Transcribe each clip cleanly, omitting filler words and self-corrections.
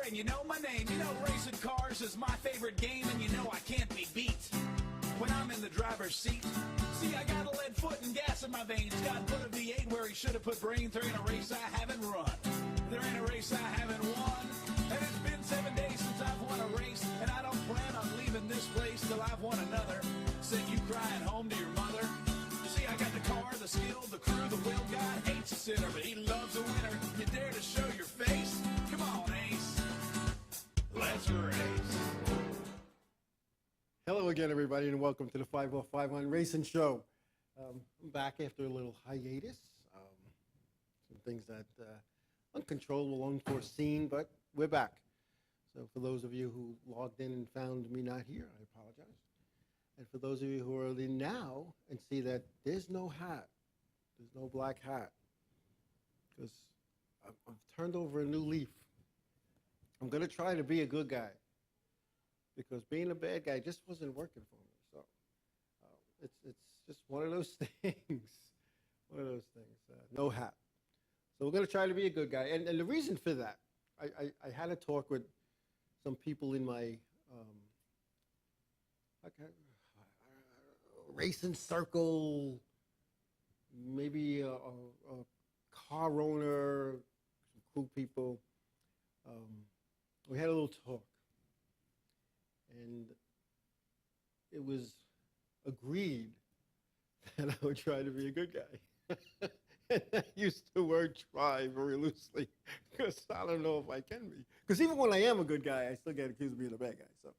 and you know my name. You know racing cars is my favorite game, and you know I can't be beat when I'm in the driver's seat. See, I got a lead foot and gas in my veins. God put a V8 where he should have put brains. There ain't a race I haven't run. There ain't a race I haven't won. And it's been 7 days since I've won a race, and I don't plan on leaving this place till I've won another. Send you crying home to your mother. See, I got the car, the skill, the crew, the will. God hates a sinner, but he loves a winner. You dare to show your face? Come on, Ace. Let's race. Hello again, everybody, and welcome to the 505 Racing Show. I'm back after a little hiatus. Some things that uncontrollable, unforeseen, but we're back. So for those of you who logged in and found me not here, I apologize. And for those of you who are in now and see that there's no hat, there's no black hat, because I've turned over a new leaf. I'm going to try to be a good guy, because being a bad guy just wasn't working for me. So it's just one of those things, no hat. So we're going to try to be a good guy. And the reason for that, I had a talk with some people in my racing circle, maybe a car owner, some cool people. We had a little talk, and it was agreed that I would try to be a good guy. And I used the word try very loosely, because I don't know if I can be. Because even when I am a good guy, I still get accused of being a bad guy. So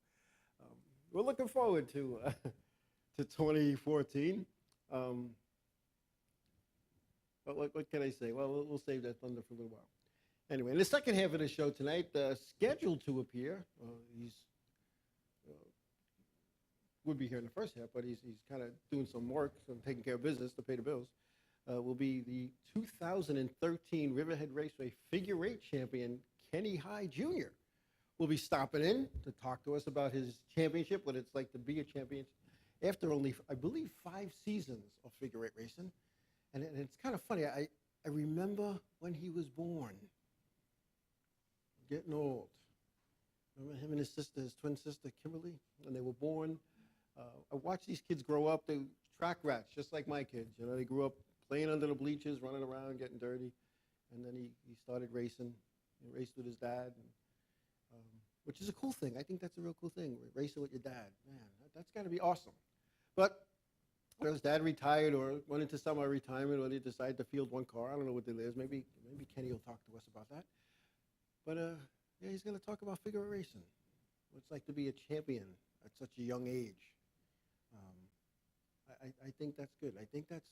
we're looking forward to 2014. But what can I say? Well, we'll save that thunder for a little while. Anyway, in the second half of the show tonight, scheduled to appear, he's would be here in the first half, but he's kind of doing some work, so taking care of business to pay the bills, will be the 2013 Riverhead Raceway Figure 8 champion, Kenny Hyde Jr. will be stopping in to talk to us about his championship, what it's like to be a champion after only, I believe, 5 seasons of figure 8 racing. And it's kind of funny. I remember when he was born, getting old. Remember him and his sister, his twin sister, Kimberly, when they were born. I watched these kids grow up. They track rats, just like my kids. You know, they grew up playing under the bleachers, running around, getting dirty. And then he started racing. He raced with his dad, which is a cool thing. I think that's a real cool thing, racing with your dad. Man, that's got to be awesome. But when his dad retired or went into semi-retirement, or he decided to field one car, I don't know what it is. Maybe Kenny will talk to us about that. But yeah, he's going to talk about figure 8 racing, what it's like to be a champion at such a young age. I think that's good. I think that's,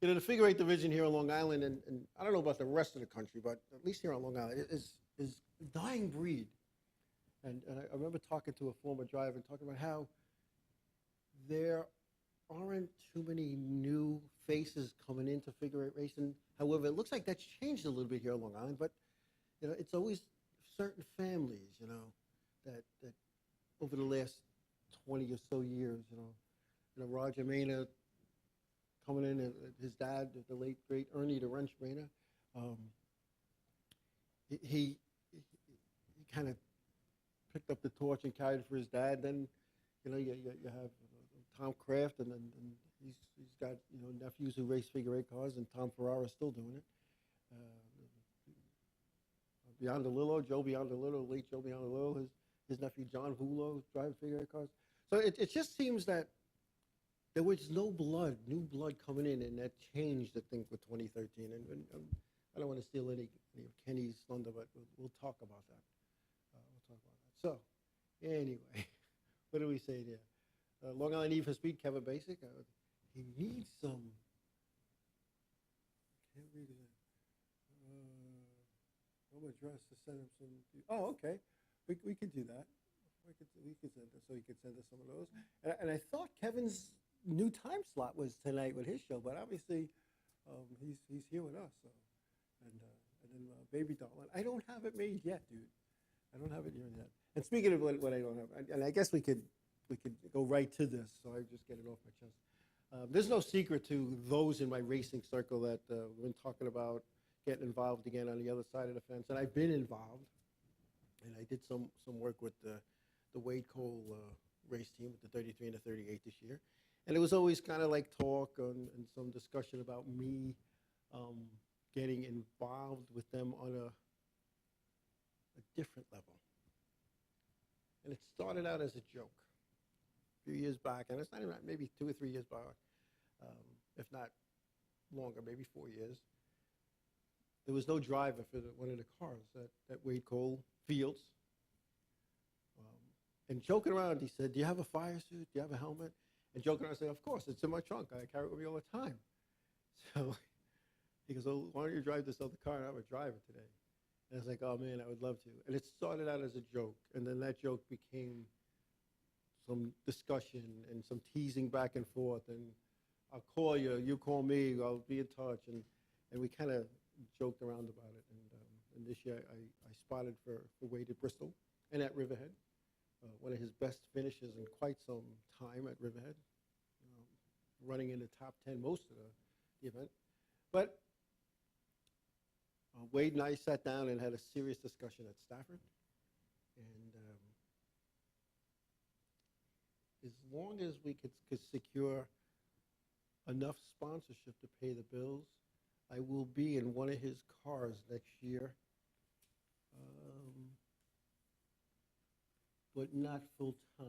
the figure 8 division here on Long Island, and I don't know about the rest of the country, but at least here on Long Island, is a dying breed. And I remember talking to a former driver and talking about how there aren't too many new faces coming into figure 8 racing. However, it looks like that's changed a little bit here on Long Island, but it's always certain families, that over the last 20 or so years, Roger Maynard coming in, and his dad, the late, great Ernie the Wrench Maynard, he kind of picked up the torch and carried it for his dad. Then, you have Tom Kraft, and he's got, nephews who race figure 8 cars, and Tom Ferrara is still doing it. Biondolillo, Joe Biondolillo, late Joe Biondolillo, his nephew John Hulo driving figure 8 cars. So it just seems that there was new blood coming in, and that changed, I think, with 2013. And I don't want to steal any of Kenny's thunder, but we'll talk about that. So, anyway, what do we say there? Long Island Eve for Speed, Kevin Basic. He needs some. I can't read it. Home address to send him some. Oh, okay. We could do that. We could send this, so he could send us some of those. And I thought Kevin's new time slot was tonight with his show, but obviously he's here with us. So, and then Baby Doll. I don't have it made yet, dude. I don't have it here yet. And speaking of what I don't have, and I guess we could go right to this, so I just get it off my chest. There's no secret to those in my racing circle that we've been talking about getting involved again on the other side of the fence, and I've been involved. did some work with the Wade Cole race team with the 33 and the 38 this year, and it was always kind of like talk and some discussion about me um, getting involved with them on a different level. And it started out as a joke a few years back, and it's not even maybe 2 or 3 years back, if not longer, maybe 4 years. There was no driver for one of the cars at Wade Cole Fields. And joking around, he said, "Do you have a fire suit? Do you have a helmet?" And joking around, I said, "Of course, it's in my trunk. I carry it with me all the time." So he goes, "Oh, why don't you drive this other car? I'm a driver today." And I was like, "Oh man, I would love to." And it started out as a joke, and then that joke became some discussion and some teasing back and forth. And I'll call you, you call me, I'll be in touch, and we kind of joked around about it. And this year, I spotted for Wade at Bristol and at Riverhead. One of his best finishes in quite some time at Riverhead, running in the top 10 most of the event. But Wade and I sat down and had a serious discussion at Stafford. And as long as we could secure enough sponsorship to pay the bills, I will be in one of his cars next year. But not full time.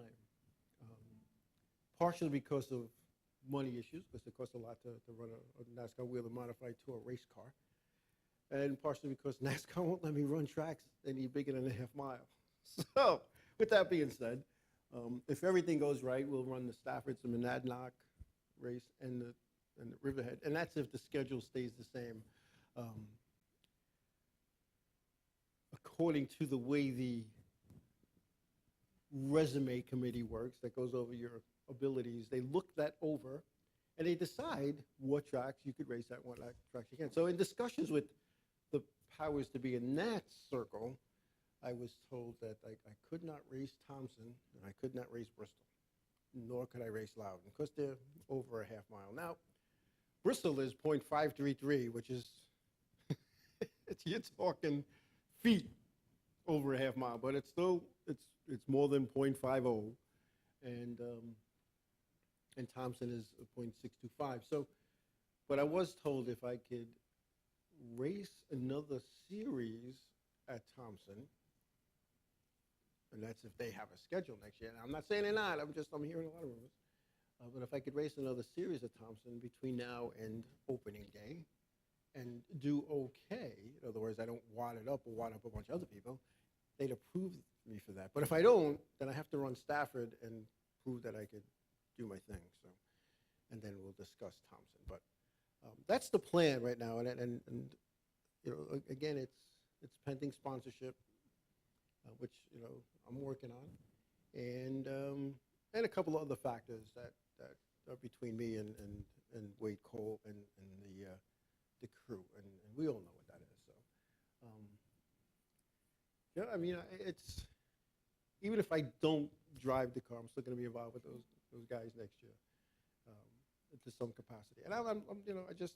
Partially because of money issues, because it costs a lot to run a NASCAR Wheel and Modified Tour race car. And partially because NASCAR won't let me run tracks any bigger than a half mile. So, with that being said, if everything goes right, we'll run the Staffords and Monadnock race and the Riverhead. And that's if the schedule stays the same. According to the way the resume committee works that goes over your abilities, they look that over and they decide what tracks you could race at, what tracks you can't. So in discussions with the powers to be in that circle, I was told that I could not race Thompson and I could not race Bristol, nor could I race Loudon because they're over a half mile. Now, Bristol is .533, which is, you're talking feet over a half mile, but it's still, it's more than .50, and Thompson is .625. So, but I was told if I could race another series at Thompson, and that's if they have a schedule next year. And I'm not saying they're not. I'm hearing a lot of rumors. But if I could race another series at Thompson between now and opening day, and do okay, in other words, I don't wad it up or wad up a bunch of other people, they'd approve me for that. But if I don't, then I have to run Stafford and prove that I could do my thing. So, and then we'll discuss Thompson. But that's the plan right now. And you know, again, it's pending sponsorship, which I'm working on, and a couple of other factors that are between me and Wade Cole and the crew, and we all know what that is. So, yeah, I mean, it's even if I don't drive the car, I'm still going to be involved with those guys next year, to some capacity. And I'm I just,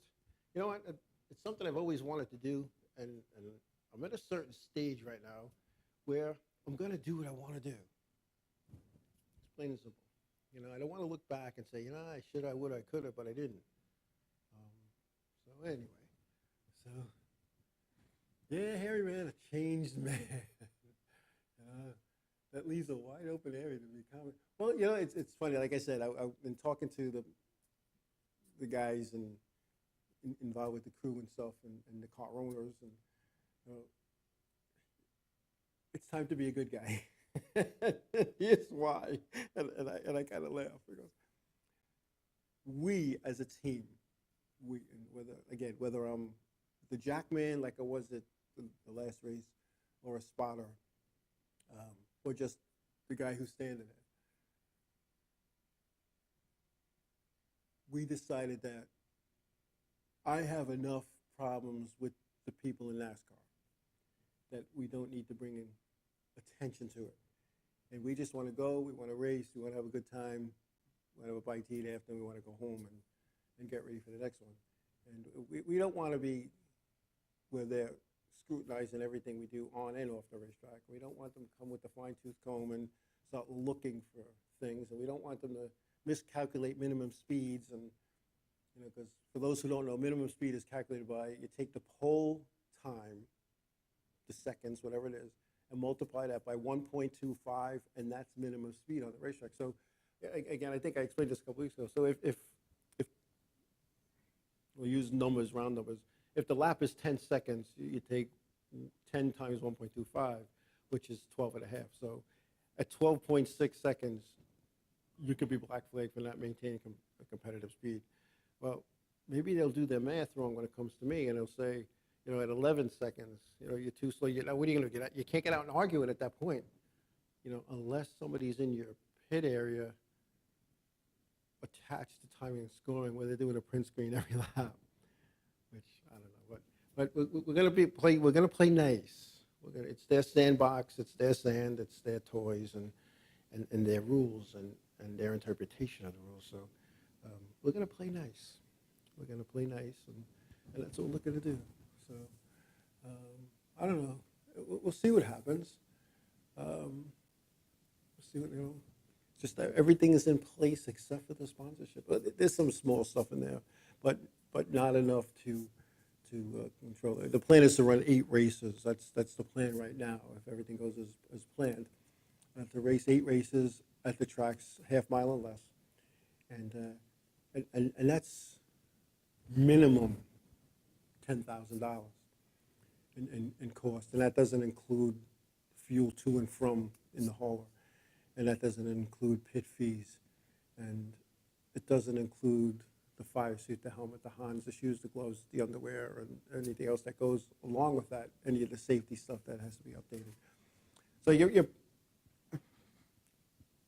what, it's something I've always wanted to do, and I'm at a certain stage right now where I'm going to do what I want to do. It's plain and simple. I don't want to look back and say, I should, I would, I could have, but I didn't. So anyway, yeah, Harry, man, a changed man. That leaves a wide open area to become. Well, it's funny. Like I said, I've been talking to the guys and involved with the crew and stuff, and the car owners, and it's time to be a good guy. Here's why, and I kind of laugh because we as a team, and whether I'm the jackman like I was at the last race, or a spotter, or just the guy who's standing there, we decided that I have enough problems with the people in NASCAR that we don't need to bring in attention to it. And we just want to go, we want to race, we want to have a good time, we want to have a bite to eat after, we want to go home and get ready for the next one. And we don't want to be where they're scrutinizing everything we do on and off the racetrack. We don't want them to come with the fine-tooth comb and start looking for things, and we don't want them to miscalculate minimum speeds. And because for those who don't know, minimum speed is calculated by you take the pole time, the seconds, whatever it is, and multiply that by 1.25, and that's minimum speed on the racetrack. So again, I think I explained this a couple weeks ago. So if we'll use numbers, round numbers, if the lap is 10 seconds, you take 10 times 1.25, which is 12 and a half. So at 12.6 seconds, you could be black flagged for not maintaining a competitive speed. Well, maybe they'll do their math wrong when it comes to me, and they'll say, at 11 seconds, you're too slow. What are you going to get at? You can't get out and argue it at that point, unless somebody's in your pit area attached to timing and scoring, where they're doing a print screen every lap, which I don't know. But we're going to play nice. It's their sandbox, it's their sand, it's their toys, and their rules and their interpretation of the rules. So we're going to play nice. We're going to play nice, and that's what we're looking to do. So I don't know. We'll see what happens. We'll see what just that everything is in place except for the sponsorship. There's some small stuff in there, but not enough to control it. The plan is to run 8 races. That's the plan right now. If everything goes as planned, to race 8 races at the tracks, half-mile and less, and that's minimum $10,000 in cost, and that doesn't include fuel to and from in the hauler, and that doesn't include pit fees, and it doesn't include the fire suit, the helmet, the Hans, the shoes, the gloves, the underwear, and anything else that goes along with that, any of the safety stuff that has to be updated. So you're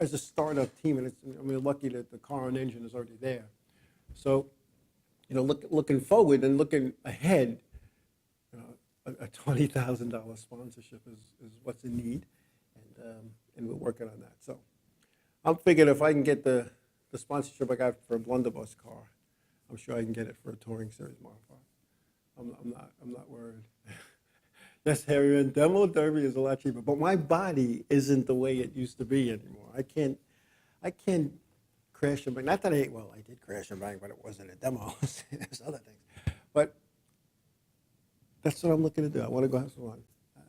as a startup team, and we're lucky that the car and engine is already there. So, looking forward and looking ahead, a $20,000 sponsorship is what's in need, and we're working on that. So I'm thinking if I can get the sponsorship I got for a blunderbuss car, I'm sure I can get it for a touring series modified. I'm not worried. Yes, Harry, and demo derby is a lot cheaper, but my body isn't the way it used to be anymore. I can't crash and bang. Not that I did crash and bang, but it wasn't a demo. There's other things. But that's what I'm looking to do. I want to go have some fun. I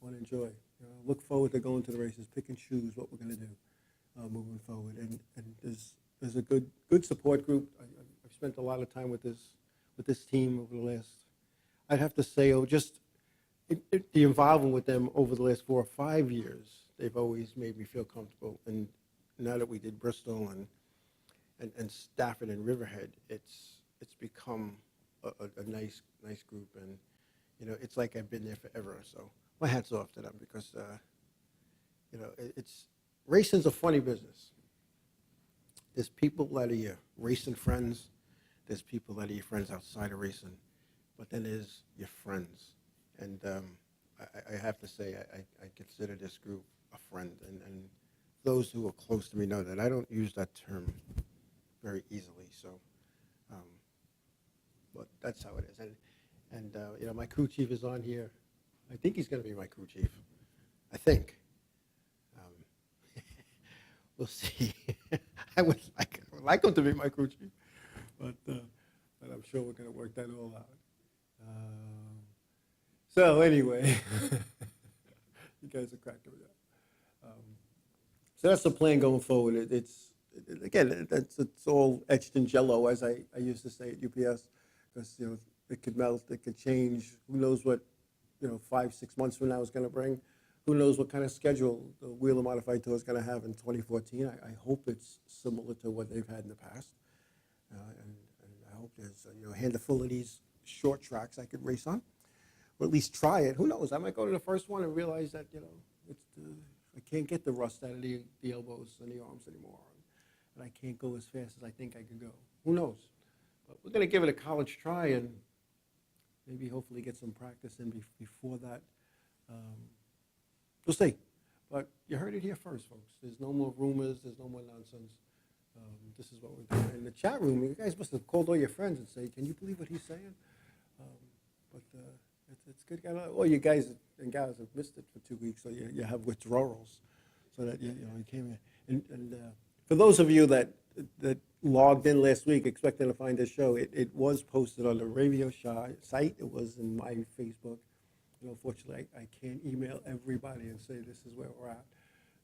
want to enjoy. Look forward to going to the races, pick and choose what we're going to do moving forward. And there's a good support group. I've spent a lot of time with this team over the last. I'd have to say, the involvement with them over the last 4 or 5 years, they've always made me feel comfortable. And now that we did Bristol and Stafford and Riverhead, it's become a nice group, and it's like I've been there forever. So my hat's off to them, because it's racing's a funny business. There's people that are your racing friends. There's people that are your friends outside of racing, but then there's your friends. And I have to say, I consider this group a friend, and those who are close to me know that I don't use that term very easily. So, but that's how it is. And my crew chief is on here. I think he's going to be my crew chief. I think. We'll see. I would like him to be my crew chief, but I'm sure we're going to work that all out. So anyway, you guys are cracking me up. So that's the plan going forward. It's all etched in jello, as I used to say at UPS, because it could melt, it could change. Who knows what 5-6 months from now is going to bring? Who knows what kind of schedule the Wheeler Modified Tour is going to have in 2014? I hope it's similar to what they've had in the past, and I hope there's a handful of these short tracks I could race on, or at least try it. Who knows? I might go to the first one and realize that I can't get the rust out of the elbows and the arms anymore, and I can't go as fast as I think I could go. Who knows? But we're going to give it a college try, and maybe hopefully get some practice in before that. We'll see. But you heard it here first, folks. There's no more rumors. There's no more nonsense. This is what we're doing. In the chat room, you guys must have called all your friends and say, "Can you believe what he's saying?" But it's good. Well, you guys and gals have missed it for 2 weeks, so you have withdrawals, so that you came in. And for those of you that logged in last week expecting to find this show, it was posted on the radio site. It was in my Facebook. Unfortunately, I can't email everybody and say this is where we're at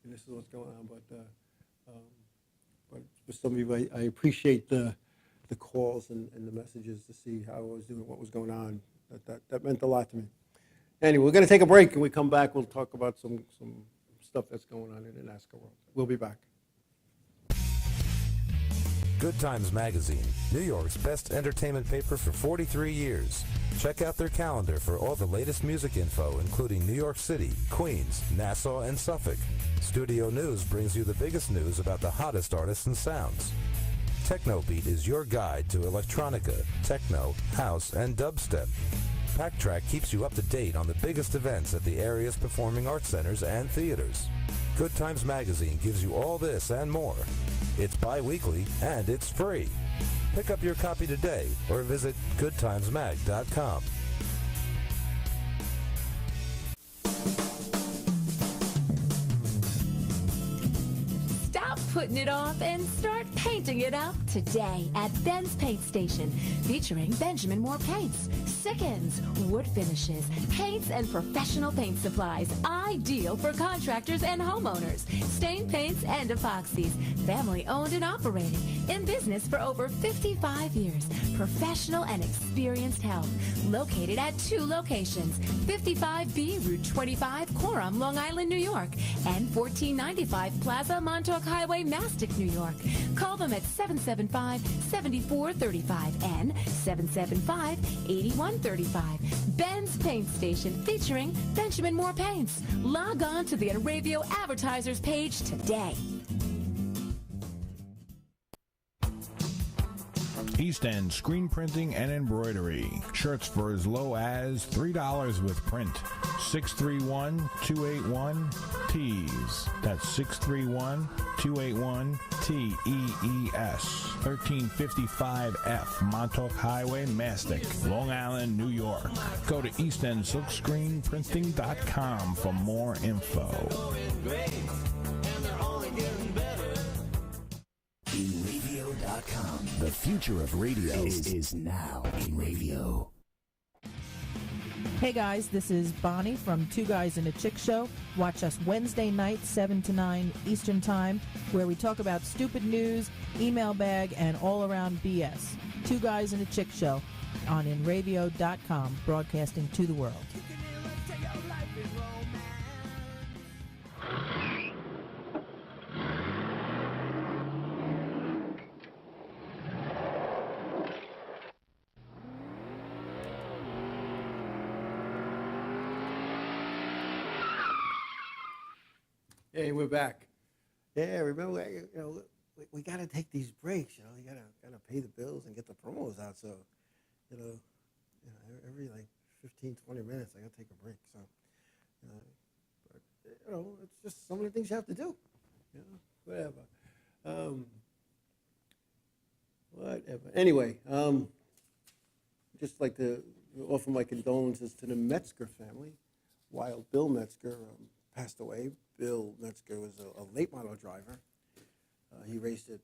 and this is what's going on. But for some of you, I appreciate the calls and the messages to see how I was doing, what was going on. That meant a lot to me. Anyway, we're going to take a break, and we come back. We'll talk about some stuff that's going on in the NASCAR world. We'll be back. Good Times Magazine, New York's best entertainment paper for 43 years. Check out their calendar for all the latest music info, including New York City, Queens, Nassau, and Suffolk. Studio News brings you the biggest news about the hottest artists and sounds. Technobeat is your guide to electronica, techno, house, and dubstep. Packtrack keeps you up to date on the biggest events at the area's performing arts centers and theaters. Good Times Magazine gives you all this and more. It's bi-weekly and it's free. Pick up your copy today or visit goodtimesmag.com. Stop putting it off and start painting it up today at Ben's Paint Station, featuring Benjamin Moore paints, Sickens, wood finishes, paints, and professional paint supplies, ideal for contractors and homeowners, stain paints and epoxies, family owned and operated, in business for over 55 years, professional and experienced help, located at 2 locations, 55B Route 25, Coram, Long Island, New York, and 1495 Plaza, Montauk Highway, Mastic, New York. Call them at 775-7435 and 775-8135. Ben's Paint Station, featuring Benjamin Moore Paints. Log on to the Radio Advertisers page today. East End Screen Printing and Embroidery. Shirts for as low as $3 with print. 631-281-TEES. That's 631-281-TEES. 1355F Montauk Highway, Mastic, Long Island, New York. Go to eastendsilkscreenprinting.com for more info. Radio.com. The future of radio is now in radio. Hey guys, this is Bonnie from Two Guys and a Chick Show. Watch us Wednesday night, 7 to 9 Eastern Time, where we talk about stupid news, email bag, and all-around BS. Two Guys and a Chick Show on InRadio.com, broadcasting to the world. Hey, we're back. Yeah, remember, we got to take these breaks. You got to pay the bills and get the promos out. So, every like 15, 20 minutes, I got to take a break. So, but it's just some of the things you have to do. Whatever. Whatever. Anyway, just like to offer my condolences to the Metzger family. Wild Bill Metzger passed away. Bill Metzger was a late model driver. He raced at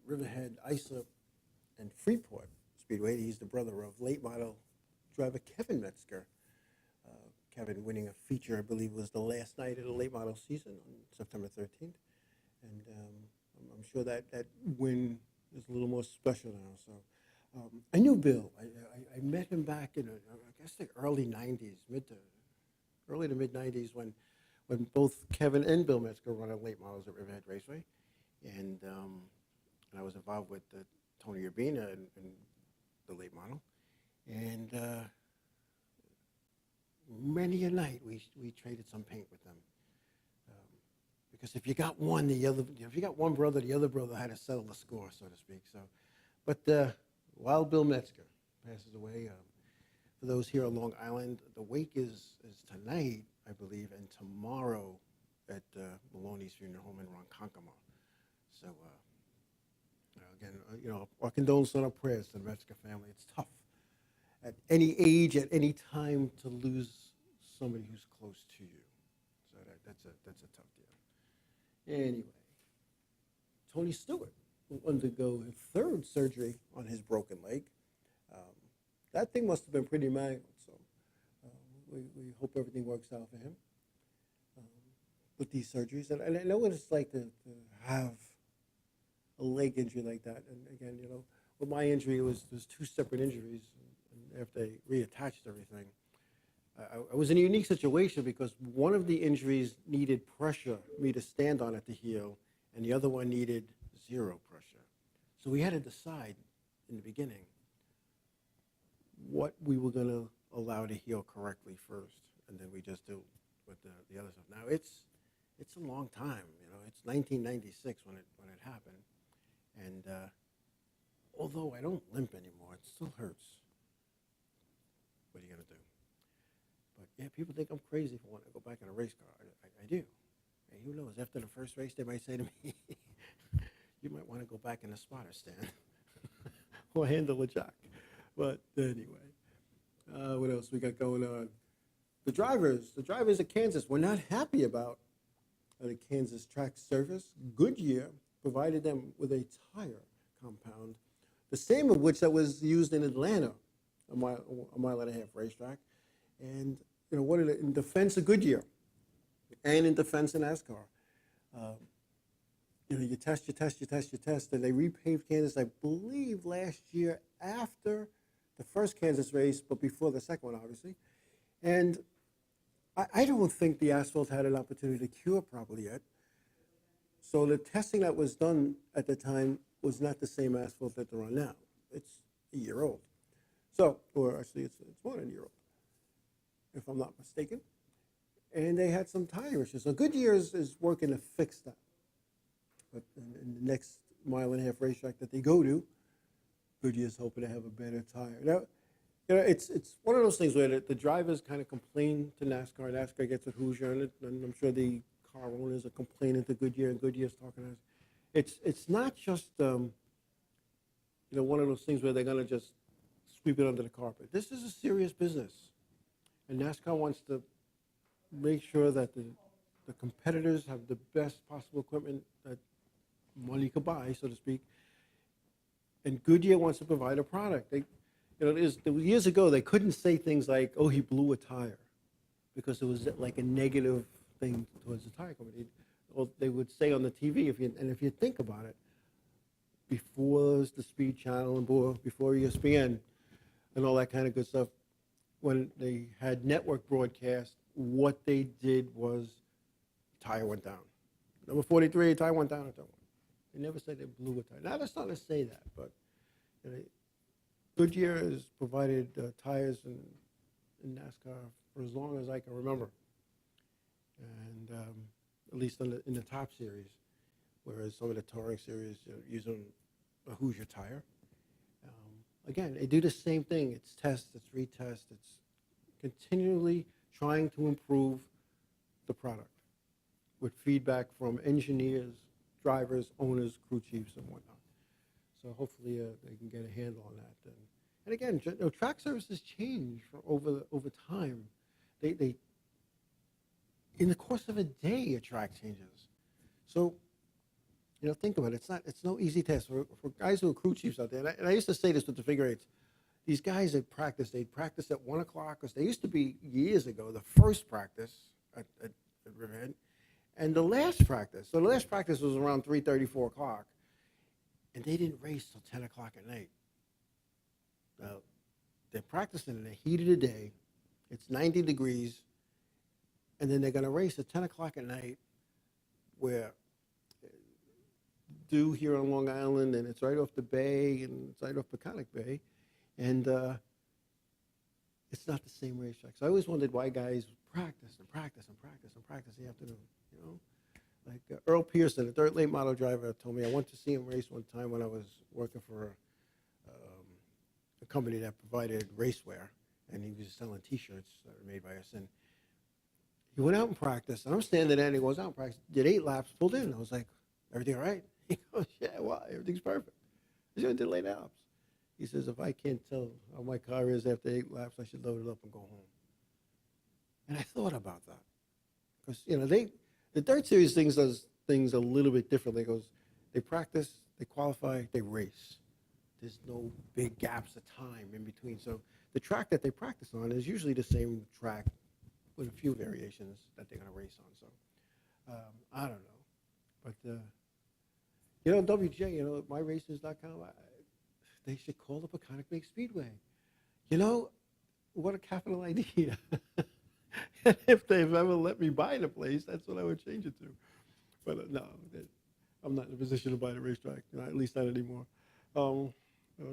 Riverhead, Islip, and Freeport Speedway. He's the brother of late model driver Kevin Metzger. Kevin winning a feature, I believe, was the last night of the late model season on September 13th. And I'm sure that win is a little more special now. So I knew Bill. I met him back in, I guess, the early 90s, early to mid 90s when both Kevin and Bill Metzger were running late models at Riverhead Raceway. And I was involved with Tony Urbina and the late model. And many a night we traded some paint with them. Because if you got one, if you got one brother, the other brother had to settle the score, so to speak. So, but Wild Bill Metzger passes away. For those here on Long Island, the wake is tonight, I believe, and tomorrow at Maloney's Funeral Home in Ronkonkoma. So, again, our condolences and our prayers to the Metzger family. It's tough. at any age, at any time, to lose somebody who's close to you. So that's a tough deal. Anyway, Tony Stewart will undergo his third surgery on his broken leg. That thing must have been pretty mangled, so we hope everything works out for him with these surgeries. And I know what it's like to have a leg injury like that. And again, with my injury, there's two separate injuries. And after they reattached everything, I was in a unique situation because one of the injuries needed pressure for me to stand on it to heal, and the other one needed zero pressure. So we had to decide in the beginning what we were going to allow to heal correctly first, and then we just do with the other stuff. Now it's a long time, It's 1996 when it happened, and although I don't limp anymore, it still hurts. What are you going to do? But yeah, people think I'm crazy for wanting to go back in a race car. I do. And who knows? After the first race, they might say to me, "You might want to go back in the spotter stand or handle a jock." But anyway, what else we got going on? The drivers of Kansas were not happy about the Kansas track surface. Goodyear provided them with a tire compound, the same of which that was used in Atlanta, a mile and a half racetrack. And in defense of Goodyear and in defense of NASCAR, you test, and they repaved Kansas, I believe, last year after the first Kansas race, but before the second one, obviously. And I don't think the asphalt had an opportunity to cure properly yet. So the testing that was done at the time was not the same asphalt that they're on now. It's a year old. So, or actually, it's more than a year old, if I'm not mistaken. And they had some tire issues. So Goodyear is working to fix that. But in the next mile and a half racetrack that they go to, Goodyear's hoping to have a better tire. Now, it's one of those things where the drivers kind of complain to NASCAR. NASCAR gets a Hoosier in it, and I'm sure the car owners are complaining to Goodyear, and Goodyear's talking to us. It's not just one of those things where they're going to just sweep it under the carpet. This is a serious business, and NASCAR wants to make sure that the competitors have the best possible equipment that money could buy, so to speak. And Goodyear wants to provide a product. Years ago, they couldn't say things like, "Oh, he blew a tire," because it was like a negative thing towards the tire company. Or they would say on the TV, if you think about it, before the Speed Channel and before ESPN and all that kind of good stuff, when they had network broadcast, what they did was tire went down. Number 43, tire went down at that one. They never said they blew a tire. Now they're starting to say that, but Goodyear has provided tires in NASCAR for as long as I can remember, and at least in the top series, whereas some of the touring series using a Hoosier tire. Again, they do the same thing. It's test, it's retest, it's continually trying to improve the product with feedback from engineers, drivers, owners, crew chiefs, and whatnot. So hopefully they can get a handle on that. And again, track services change over time. They in the course of a day, a track changes. So think about it. It's no easy task for guys who are crew chiefs out there. And I used to say this with the figure eights. These guys at practice, they'd practice at 1 o'clock, because they used to be years ago the first practice at Riverhead, and the last practice. So the last practice was around 3:30, 4 o'clock. And they didn't race till 10 o'clock at night. Now, they're practicing in the heat of the day. It's 90 degrees. And then they're going to race at 10 o'clock at night, where due here on Long Island, and it's right off the bay, and it's right off Peconic Bay. And it's not the same racetrack. So I always wondered why guys practice and practice and practice and practice in the afternoon, Like Earl Pearson, the third late model driver, told me I went to see him race one time when I was working for a company that provided racewear, and he was selling T-shirts that were made by us. And he went out and practiced, and I'm standing there, and he goes out and practiced, did 8 laps, pulled in. I was like, "Everything all right?" He goes, "Yeah, well, everything's perfect. I just did late laps." He says, if I can't tell how my car is after 8 laps, I should load it up and go home. And I thought about that. Because, the dirt series does things a little bit differently. They practice, they qualify, they race. There's no big gaps of time in between. So the track that they practice on is usually the same track with a few variations that they're going to race on. So I don't know. But, WJ, myracers.com, they should call the Peconic Lake Speedway. What a capital idea. If they've ever let me buy the place, that's what I would change it to. But no, I'm not in a position to buy the racetrack, at least not anymore. I'm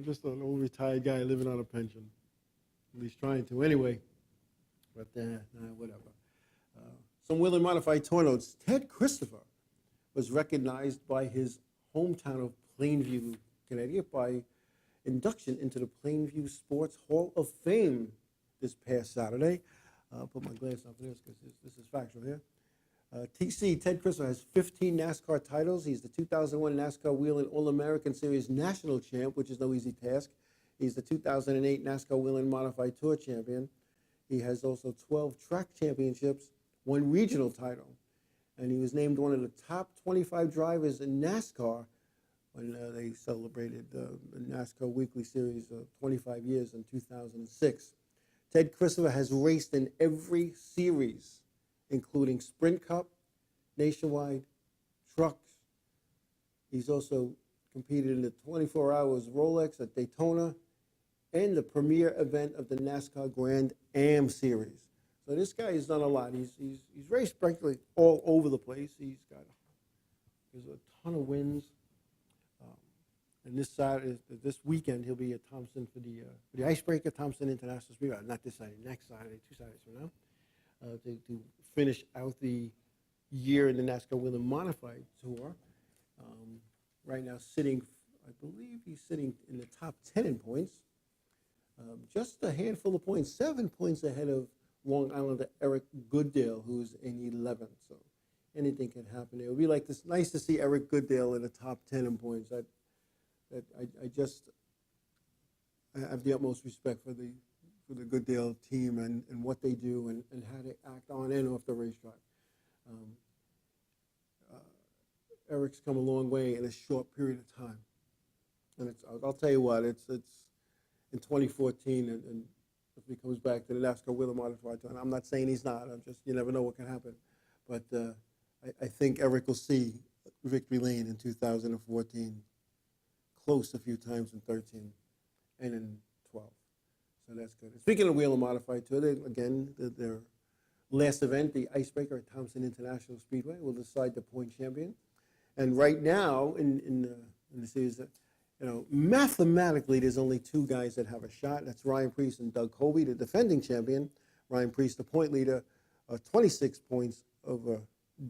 just an old retired guy living on a pension, at least trying to anyway. But whatever. Some wheel and modified tour notes. Ted Christopher was recognized by his hometown of Plainview, Connecticut, by induction into the Plainview Sports Hall of Fame this past Saturday. I'll put my glass up for this because this is factual here. TC, Ted Christopher, has 15 NASCAR titles. He's the 2001 NASCAR Wheel and All-American Series National Champ, which is no easy task. He's the 2008 NASCAR Wheel and Modified Tour Champion. He has also 12 track championships, 1 regional title. And he was named one of the top 25 drivers in NASCAR when they celebrated the NASCAR Weekly Series of 25 years in 2006. Ted Christopher has raced in every series, including Sprint Cup, Nationwide, Trucks. He's also competed in the 24 Hours Rolex at Daytona and the premier event of the NASCAR Grand Am Series. So this guy has done a lot. He's raced practically all over the place. There's a ton of wins. And this weekend, he'll be at Thompson for the Icebreaker, Thompson International Speedway. Not this Saturday, next Saturday, 2 Saturdays from now, to finish out the year in the NASCAR Wheel and Modified Tour. Right now, I believe he's sitting in the top 10 in points. Just a handful of points, 7 points ahead of Long Islander Eric Goodale, who's in 11th. So anything can happen. It would be nice to see Eric Goodale in the top 10 in points. I have the utmost respect for the Goodale team and what they do and how they act on and off the racetrack. Eric's come a long way in a short period of time, and I'll tell you what, it's in 2014, and if he comes back to the NASCAR Wheel and Modified Tour, and I'm not saying he's not. You never know what can happen, but I think Eric will see victory lane in 2014. Close a few times in 13 and in 12. So that's good. Speaking of Wheel and Modified Tour, their last event, the Icebreaker at Thompson International Speedway, will decide the point champion. And right now in the series, mathematically there's only 2 guys that have a shot. That's Ryan Preece and Doug Colby, the defending champion. Ryan Preece, the point leader, 26 points over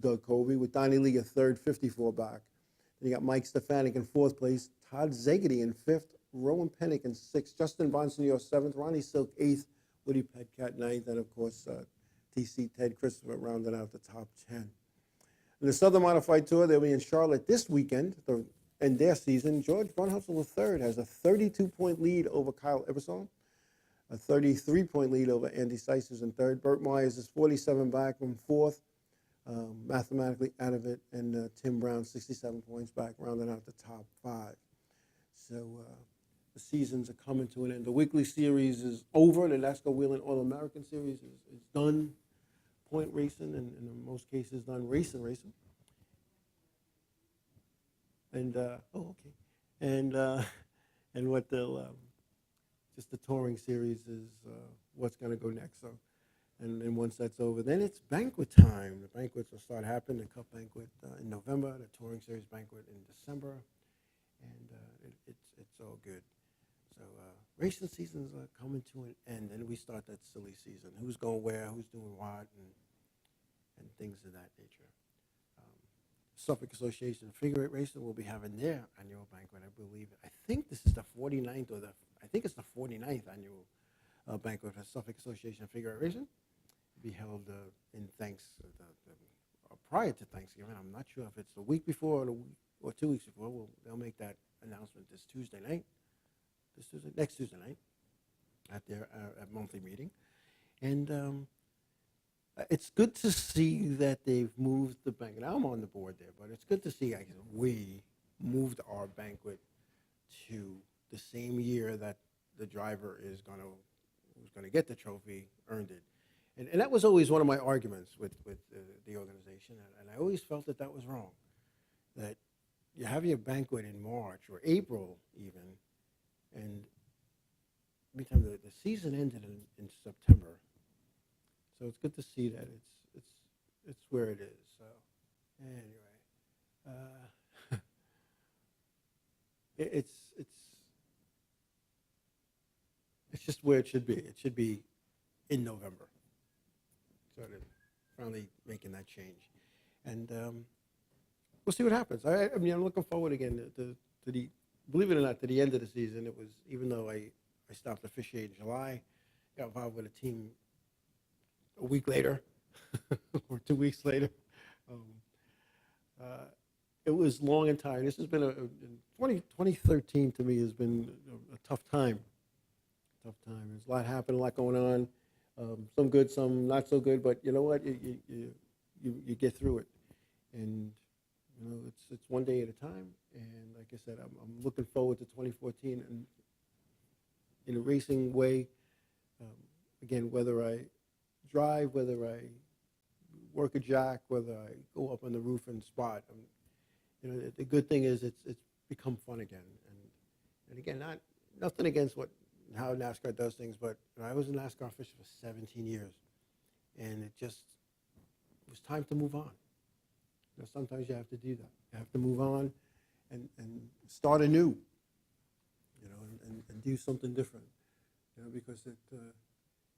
Doug Colby, with Donnie Lee a third, 54 back. Then you got Mike Stefanik in 4th place, Todd Zagady in 5th, Rowan Pennick in 6th, Justin Bonsignor 7th, Ronnie Silk 8th, Woody Petcat 9th, and of course TC Ted Christopher rounded out the top 10. In the Southern Modified Tour, they'll be in Charlotte this weekend to end their season. George Brunhusel III has a 32-point lead over Kyle Ebersol, a 33-point lead over Andy Seises in 3rd. Burt Myers is 47 back from 4th. Mathematically out of it, and Tim Brown 67 points back, rounding out the top 5. So the seasons are coming to an end. The weekly series is over. The NASCAR Wheel and All-American Series is done. Point racing, and in most cases done racing. And and what they'll just the touring series is what's going to go next. So. And then once that's over, then it's banquet time. The banquets will start happening. The Cup banquet in November, the Touring Series banquet in December, and it's all good. So racing seasons are coming to an end, and we start that silly season. Who's going where? Who's doing what? And things of that nature. Suffolk Association of Figure Eight Racing will be having their annual banquet. I believe. I think this is the 49th I think it's the 49th annual banquet of Suffolk Association of Figure Eight Racing. Be held prior to Thanksgiving. I'm not sure if it's the week before or 2 weeks before. They'll make that announcement this Tuesday night. next Tuesday night at their at monthly meeting. And it's good to see that they've moved the banquet. Now I'm on the board there, but it's good to see we moved our banquet to the same year that the driver who's going to get the trophy earned it. And that was always one of my arguments with the organization, and I always felt that was wrong, that you have your banquet in March or April even, and meantime the season ended in September. So it's good to see that it's where it is. So anyway, it's just where it should be. It should be in November. So they're finally making that change, and we'll see what happens. I mean, I'm looking forward again to the, believe it or not, to the end of the season. It was, even though I stopped officiating in July, got involved with a team a week later or 2 weeks later. It was long and tiring. This has been 2013 to me has been a tough time. There's a lot happening, a lot going on. Some good, some not so good, but you know what? You get through it, and you know it's one day at a time. And like I said, I'm looking forward to 2014, and in a racing way. Again, whether I drive, whether I work a jack, whether I go up on the roof and spot, you know, the good thing is it's become fun again. And again, nothing against how NASCAR does things, but I was a NASCAR official for 17 years, and it was time to move on. You know, sometimes you have to do that. You have to move on and start anew, you know, and do something different, you know, because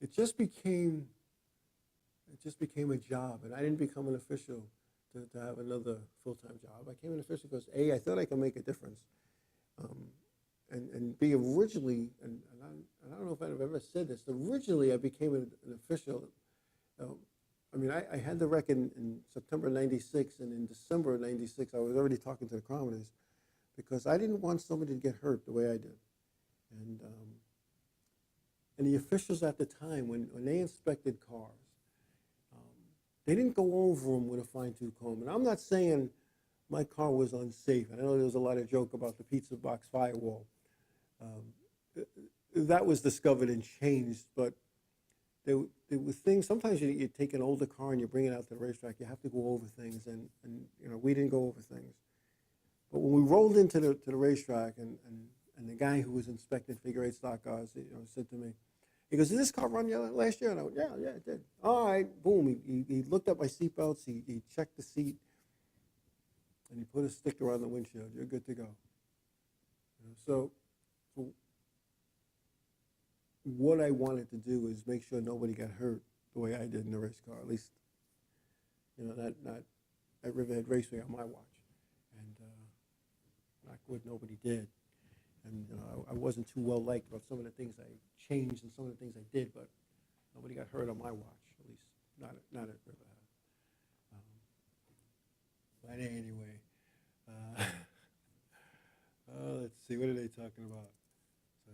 it just became a job, and I didn't become an official to have another full-time job. I became an official because I thought I could make a difference. And be originally, and I don't know if I've ever said this, originally I became an official. I mean, I had the wreck in September 96, and in December of 96, I was already talking to the commoners because I didn't want somebody to get hurt the way I did. And the officials at the time, when they inspected cars, they didn't go over them with a fine-tooth comb. And I'm not saying my car was unsafe. I know there was a lot of joke about the pizza box firewall. That was discovered and changed, but there were things. Sometimes you take an older car and you bring it out to the racetrack. You have to go over things, and you know, we didn't go over things. But when we rolled into the racetrack, and the guy who was inspecting figure eight stock cars, you know, said to me, he goes, "Did this car run last year?" And I went, "Yeah, it did." All right, boom. He looked at my seat belts. He checked the seat, and he put a sticker on the windshield. You're good to go. You know, so what I wanted to do is make sure nobody got hurt the way I did in the race car. At least, you know, not at Riverhead Raceway on my watch. And knock wood, nobody did. And I wasn't too well liked about some of the things I changed and some of the things I did, but nobody got hurt on my watch, at least not at Riverhead. But anyway, let's see, what are they talking about? So,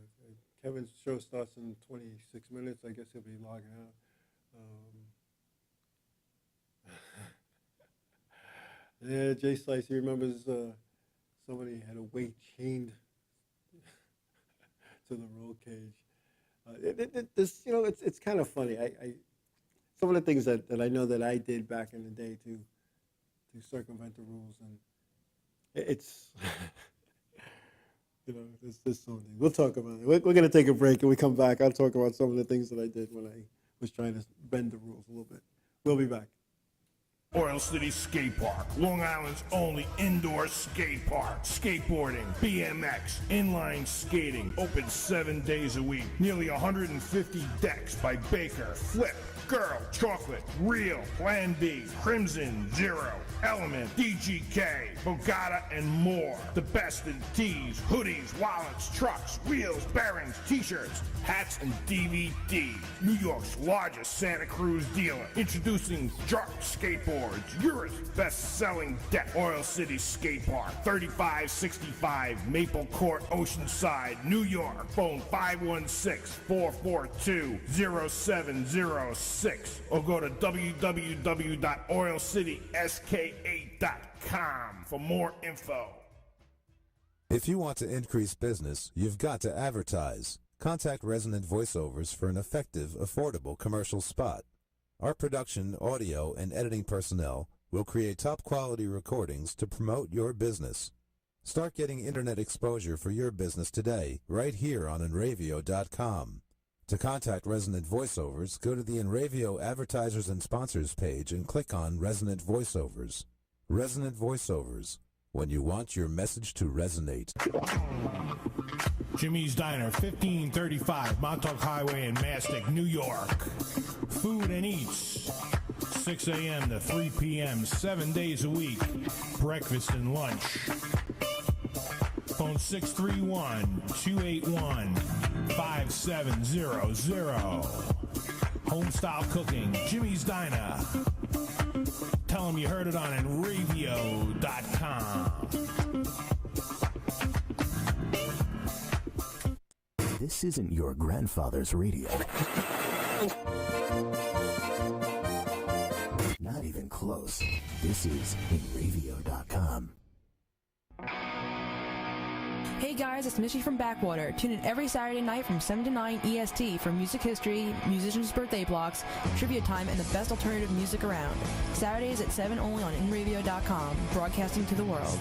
Kevin's show starts in 26 minutes. I guess he'll be logging out. Yeah, Jay Slice, he remembers somebody had a weight chained to the roll cage. This, you know, it's kind of funny. Some of the things that I know that I did back in the day to circumvent the rules, and it's you know, there's something. We'll talk about it. We're going to take a break, and we come back. I'll talk about some of the things that I did when I was trying to bend the rules a little bit. We'll be back. Oil City Skate Park, Long Island's only indoor skate park. Skateboarding, BMX, inline skating, open 7 days a week. Nearly 150 decks by Baker, Flip, Girl, Chocolate, Real, Plan B, Crimson, Zero, Element, DGK, Bogata, and more. The best in tees, hoodies, wallets, trucks, wheels, bearings, t-shirts, hats, and DVDs. New York's largest Santa Cruz dealer. Introducing Jark Skateboards, Europe's best-selling deck. Oil City Skate Park, 3565 Maple Court, Oceanside, New York. Phone 516-442-0706 or go to www.oilcitysk8.com for more info. If you want to increase business, you've got to advertise. Contact Resonant Voiceovers for an effective, affordable commercial spot. Our production, audio, and editing personnel will create top-quality recordings to promote your business. Start getting internet exposure for your business today, right here on Enravio.com. To contact Resonant Voiceovers, go to the Enravio Advertisers and Sponsors page and click on Resonant Voiceovers. Resonant Voiceovers, when you want your message to resonate. Jimmy's Diner, 1535 Montauk Highway in Mastic, New York. Food and Eats, 6 a.m. to 3 p.m., 7 days a week. Breakfast and lunch. Phone 631-281-5700. Homestyle cooking, Jimmy's Diner. Tell them you heard it on Enravio.com. This isn't your grandfather's radio. Not even close. This is Enravio.com. Hey guys, it's Mishy from Backwater. Tune in every Saturday night from 7 to 9 EST for music history, musicians' birthday blocks, trivia time, and the best alternative music around. Saturdays at 7 only on InRadio.com, broadcasting to the world.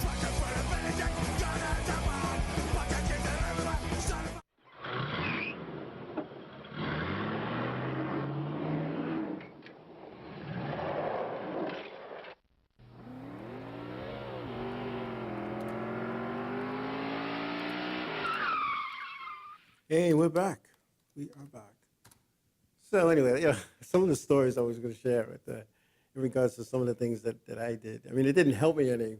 Hey, we're back. We are back. So anyway, some of the stories I was going to share in regards to some of the things that I did. I mean, it didn't help me any,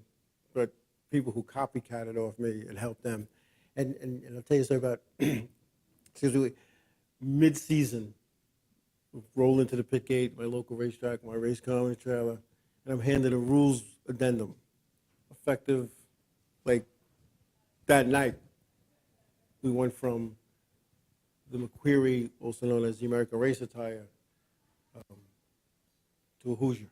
but people who copycatted off me, it helped them. And I'll tell you a story about, excuse me, mid-season, roll into the pit gate, my local racetrack, my race car and trailer, and I'm handed a rules addendum, effective like that night. We went from the McQuarrie, also known as the American Race Attire, to a Hoosier.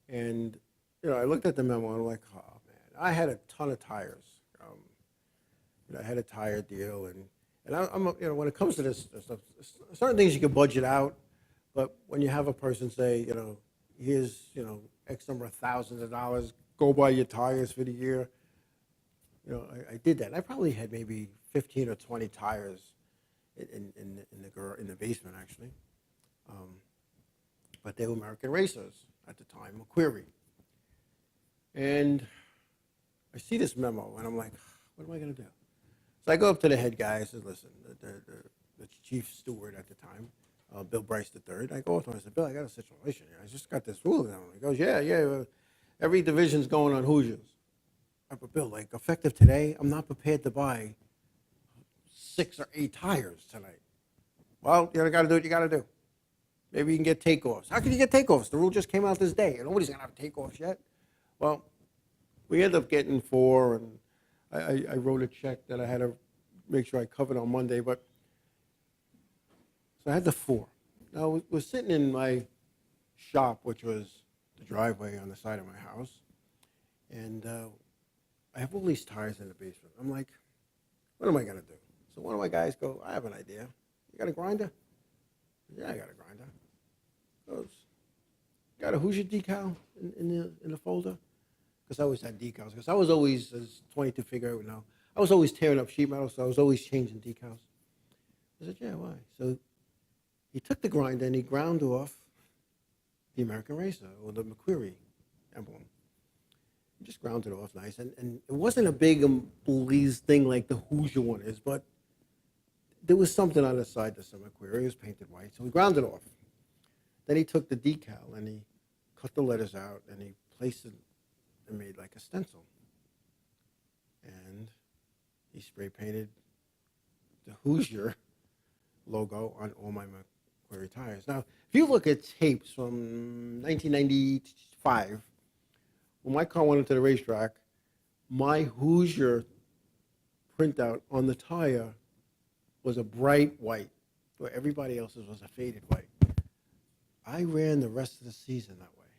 And, I looked at the memo and I'm like, oh man, I had a ton of tires. I had a tire deal and I'm when it comes to this stuff, certain things you can budget out, but when you have a person say, here's, X number of thousands of dollars, go buy your tires for the year, I did that. And I probably had maybe 15 or 20 tires in the basement, actually. But they were American racers at the time, McQuarrie. And I see this memo, and I'm like, what am I going to do? So I go up to the head guy. I said, listen, the chief steward at the time, Bill Bryce III. I go up to him. I said, Bill, I got a situation here. I just got this rule down. He goes, yeah. Every division's going on Hoosiers. But Bill, like effective today, I'm not prepared to buy 6 or 8 tires tonight. Well, you got to do what you got to do. Maybe you can get takeoffs. How can you get takeoffs? The rule just came out this day. Nobody's going to have takeoffs yet. Well, we ended up getting 4, and I wrote a check that I had to make sure I covered on Monday. But so I had the 4. Now, we're sitting in my shop, which was the driveway on the side of my house, and I have all these tires in the basement. I'm like, what am I going to do? So one of my guys goes, I have an idea. You got a grinder? Yeah, I got a grinder. Goes, got a Hoosier decal in the folder? Because I always had decals. Because I was always, as 22 figure out now, I was always tearing up sheet metal, so I was always changing decals. I said, yeah, why? So he took the grinder and he ground off the American Racer, or the McQuarrie emblem. Just ground it off nice, and it wasn't a big pleased thing like the Hoosier one is, but there was something on the side of some Aquarius. It was painted white, so we ground it off. Then he took the decal and he cut the letters out and he placed it and made like a stencil. And he spray painted the Hoosier logo on all my Macquarie tires. Now, if you look at tapes from 1995, when my car went into the racetrack, my Hoosier printout on the tire was a bright white, where everybody else's was a faded white. I ran the rest of the season that way.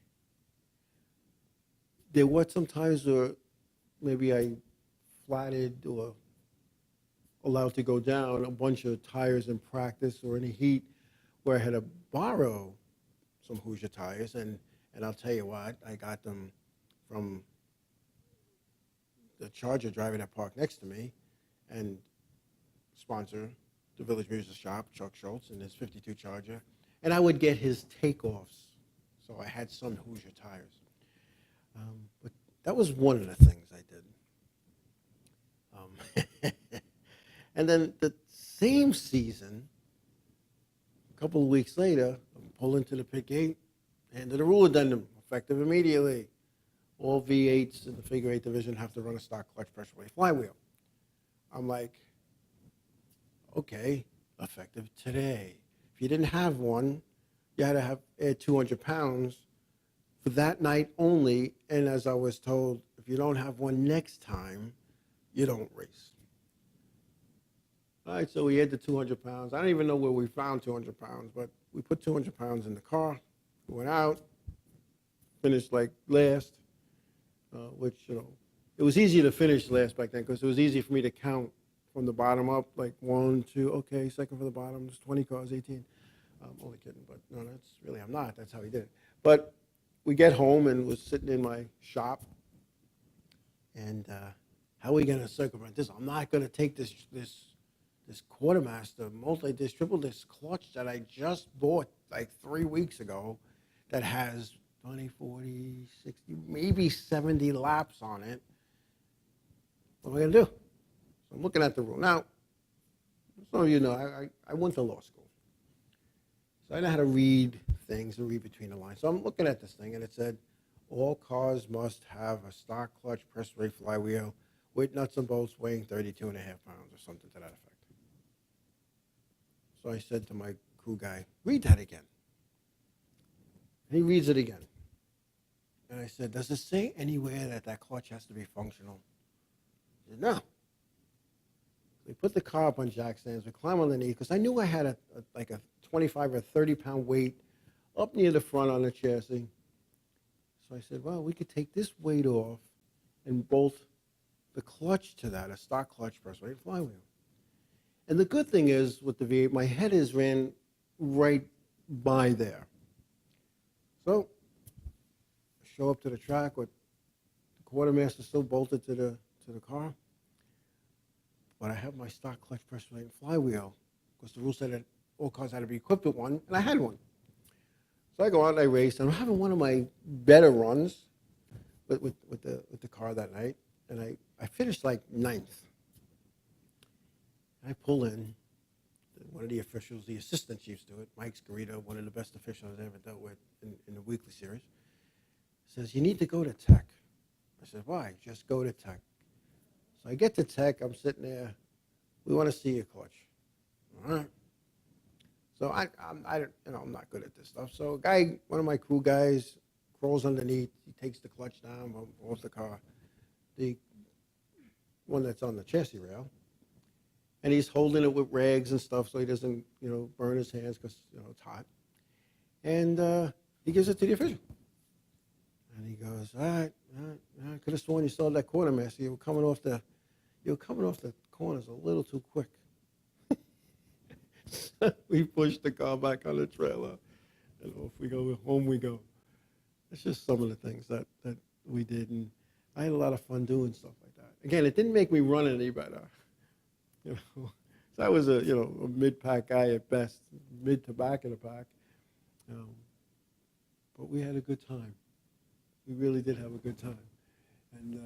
There were some times where maybe I flatted or allowed to go down a bunch of tires in practice or in the heat where I had to borrow some Hoosier tires. And I'll tell you what, I got them from the Charger driver that parked next to me and sponsor the Village Music Shop, Chuck Schultz, and his 52 Charger. And I would get his takeoffs. So I had some Hoosier tires. But that was one of the things I did. And then the same season, a couple of weeks later, I pull into the pit gate, and the rule addendum, effective immediately. All V8s in the figure 8 division have to run a stock clutch pressure brake flywheel. I'm like, okay, effective today. If you didn't have one, you had to add 200 pounds for that night only. And as I was told, if you don't have one next time, you don't race. All right, so we had the 200 pounds. I don't even know where we found 200 pounds, but we put 200 pounds in the car. We went out, finished like last, which, it was easier to finish last back then because it was easy for me to count from the bottom up, like 1, 2, okay, second from the bottom, there's 20 cars, 18. I'm only kidding, but no, I'm not. That's how he did it. But we get home and was sitting in my shop, and how are we going to circumvent this? I'm not going to take this Quartermaster multi-disc, triple disc clutch that I just bought like 3 weeks ago that has 20, 40, 60, maybe 70 laps on it. What am I going to do? So I'm looking at the rule. Now, some of you know, I went to law school. So I know how to read things and read between the lines. So I'm looking at this thing, and it said, all cars must have a stock clutch press brake flywheel with nuts and bolts weighing 32 and a half pounds or something to that effect. So I said to my crew guy, read that again. And he reads it again. And I said, does it say anywhere that clutch has to be functional? He said, no. We put the car up on jack stands. We climb underneath because I knew I had like a 25 or 30-pound weight up near the front on the chassis. So I said, well, we could take this weight off and bolt the clutch to that, a stock clutch press brake flywheel. And the good thing is with the V8, my head is ran right by there. So I show up to the track with the Quartermaster still bolted to the car. But I have my stock clutch press brake flywheel because the rule said that all cars had to be equipped with one, and I had one. So I go out and I race, and I'm having one of my better runs with the car that night, and I finished like 9th. I pull in. One of the officials, the assistant chiefs do it, Mike Scarito, one of the best officials I ever dealt with in the weekly series, says, you need to go to tech. I said, why? Just go to tech. So I get to tech, I'm sitting there, we want to see your clutch. All right. So I'm not good at this stuff. So a guy, one of my crew guys, crawls underneath, he takes the clutch down off the car, the one that's on the chassis rail, and he's holding it with rags and stuff so he doesn't, burn his hands because, it's hot. And he gives it to the official. And he goes, all right, I could have sworn you saw that Quartermaster. You were coming off the corners a little too quick. We pushed the car back on the trailer, and off we go, home we go. It's just some of the things that we did, and I had a lot of fun doing stuff like that. Again, it didn't make me run any better. So I was a mid-pack guy at best, mid to back of the pack. But we had a good time. We really did have a good time. And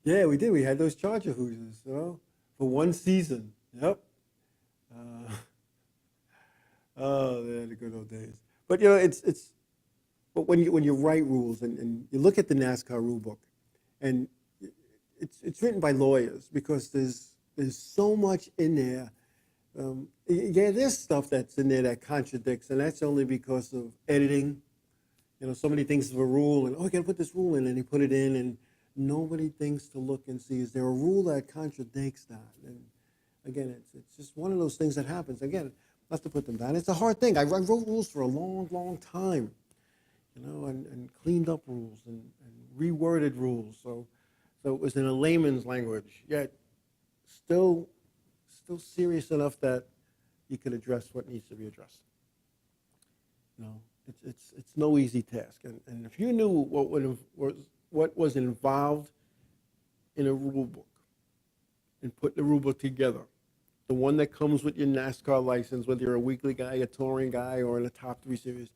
yeah, we did. We had those Charger Hoosiers, for one season. Yep. Oh, they're the good old days. But you know, but when you write rules and you look at the NASCAR rule book, and it's written by lawyers because there's so much in there. Yeah, there's stuff that's in there that contradicts, and that's only because of editing. You know, so many things of a rule, and I got to put this rule in, and they put it in, and nobody thinks to look and see, is there a rule that contradicts that? And again, it's just one of those things that happens. Again, not to put them down. It's a hard thing. I wrote rules for a long, long time, you know, and cleaned up rules and reworded rules. So it was in a layman's language, yet still serious enough that you could address what needs to be addressed. You know, it's no easy task. And if you knew what was involved in a rule book and put the rule book together, the one that comes with your NASCAR license, whether you're a weekly guy, a touring guy, or in the top 3 series,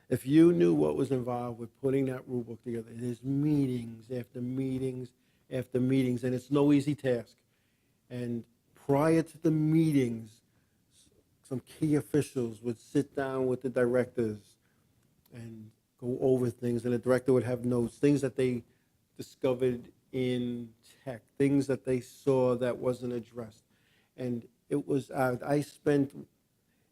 if you knew what was involved with putting that rule book together, there's meetings after meetings after meetings, and it's no easy task. And prior to the meetings, some key officials would sit down with the directors and go over things, and the director would have notes, things that they discovered in tech, things that they saw that wasn't addressed. And it was,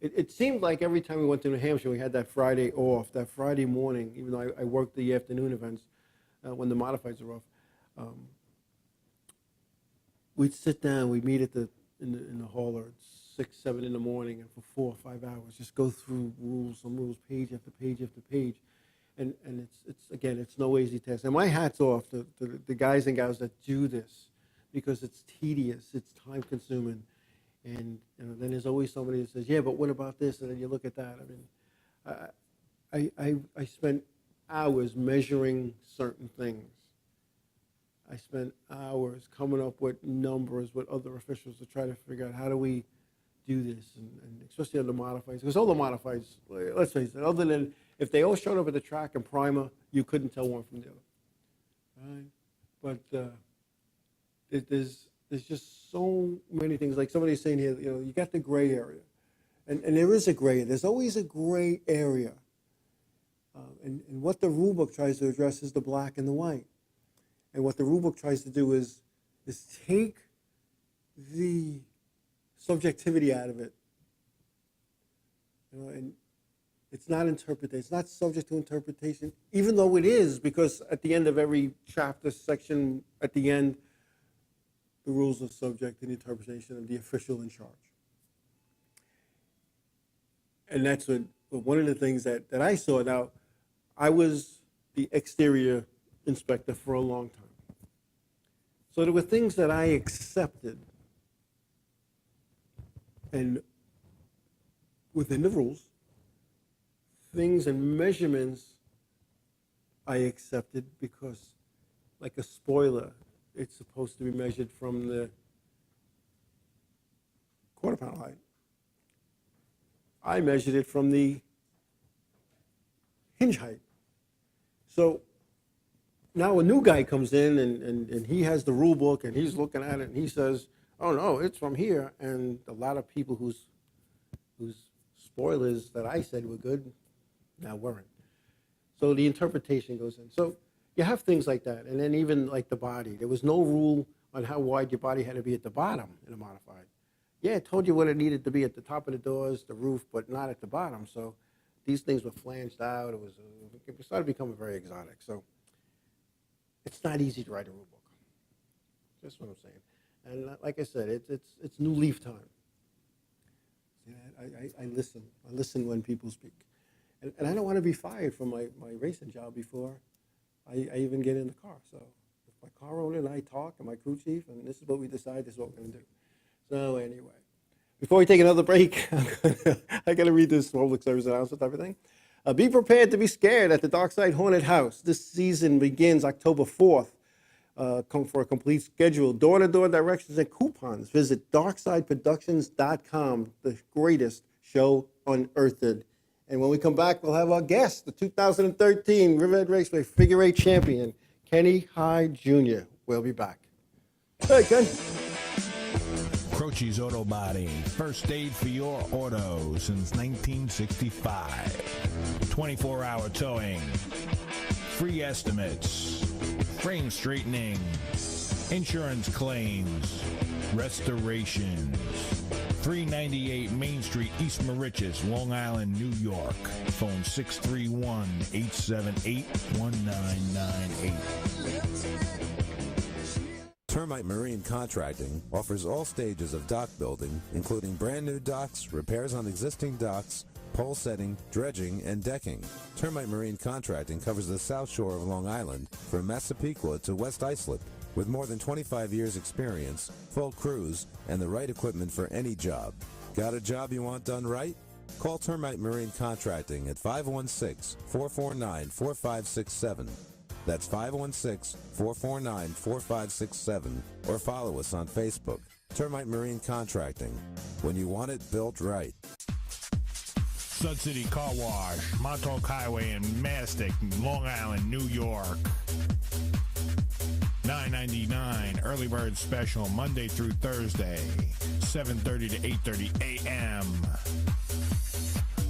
it seemed like every time we went to New Hampshire, we had that Friday off, that Friday morning, even though I worked the afternoon events when the modifieds are off. We'd sit down, we'd meet in the hall at 6, 7 in the morning, and for 4 or 5 hours, just go through some rules, page after page after page. And it's no easy task. And my hat's off to the guys and gals that do this, because it's tedious, it's time consuming. And then there's always somebody that says, yeah, but what about this? And then you look at that. I mean, I spent hours measuring certain things. I spent hours coming up with numbers with other officials to try to figure out how do we do this, and especially on the modifieds. Because all the modifieds, let's face it, other than if they all showed up at the track and primer, you couldn't tell one from the other. Right? But there's just so many things. Like somebody's saying here, you know, you got the gray area. And there is a gray area. There's always a gray area. And what the rule book tries to address is the black and the white. And what the rule book tries to do is take the subjectivity out of it. You know, and it's not interpreted. It's not subject to interpretation, even though it is, because at the end of every chapter section, at the end, the rules are subject to the interpretation of the official in charge. And that's one of the things that I saw. Now, I was the exterior inspector for a long time. So there were things that I accepted, and within the rules, things and measurements I accepted because, like a spoiler, it's supposed to be measured from the quarter panel height. I measured it from the hinge height. So now a new guy comes in and he has the rule book and he's looking at it and he says, oh no, it's from here. And a lot of people whose spoilers that I said were good now weren't. So the interpretation goes in. So you have things like that. And then even like the body. There was no rule on how wide your body had to be at the bottom in a modified. Yeah, it told you what it needed to be at the top of the doors, the roof, but not at the bottom. So these things were flanged out. It started becoming very exotic. So it's not easy to write a rule book. That's what I'm saying. And like I said, it's new leaf time. I listen. I listen when people speak. And I don't want to be fired from my racing job before I even get in the car. So if my car owner and I talk, and my crew chief, and this is what we decide, this is what we're going to do. So anyway, before we take another break, I got to read this public service announcement, everything. Be prepared to be scared at the Darkside Haunted House. This season begins October 4th. Come for a complete schedule, door-to-door directions and coupons. Visit darksideproductions.com, the greatest show unearthed. And when we come back, we'll have our guest, the 2013 Riverhead Raceway Figure 8 champion, Kenny Hyde Jr. We'll be back. Hey, Ken. Croce's Auto Body, first aid for your auto since 1965. 24-hour towing, free estimates, frame straightening, insurance claims, restorations. 398 Main Street, East Moriches, Long Island, New York. Phone 631-878-1998. Termite Marine Contracting offers all stages of dock building, including brand new docks, repairs on existing docks, pole setting, dredging, and decking. Termite Marine Contracting covers the South Shore of Long Island from Massapequa to West Islip. With more than 25 years experience, full crews, and the right equipment for any job. Got a job you want done right? Call Termite Marine Contracting at 516-449-4567. That's 516-449-4567, or follow us on Facebook. Termite Marine Contracting. When you want it built right. Sud City Car Wash, Montauk Highway in Mastic, Long Island, New York. $9.99 early bird special Monday through Thursday, 7:30 to 8:30 a.m.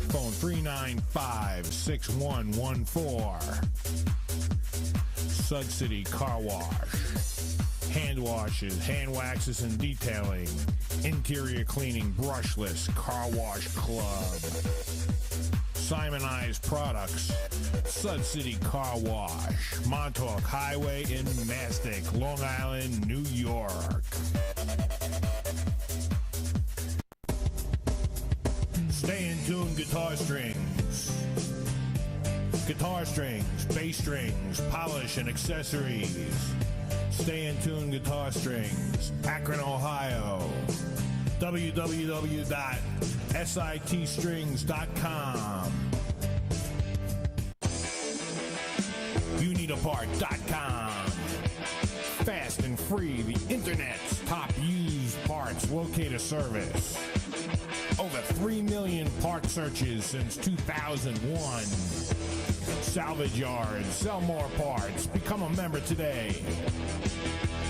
Phone 395-6114. Sud City Car Wash. Hand washes, hand waxes, and detailing. Interior cleaning, brushless, car wash club. Simonized products. Sud City Car Wash. Montauk Highway in Mastic, Long Island, New York. Stay in tune guitar strings. Guitar strings, bass strings, polish and accessories. Stay in tune guitar strings. Akron, Ohio. www.sitstrings.com. YouNeedAPart.com. Fast and free, the internet's top used parts locator service. Over 3 million part searches since 2001. Salvage yards, sell more parts. Become a member today.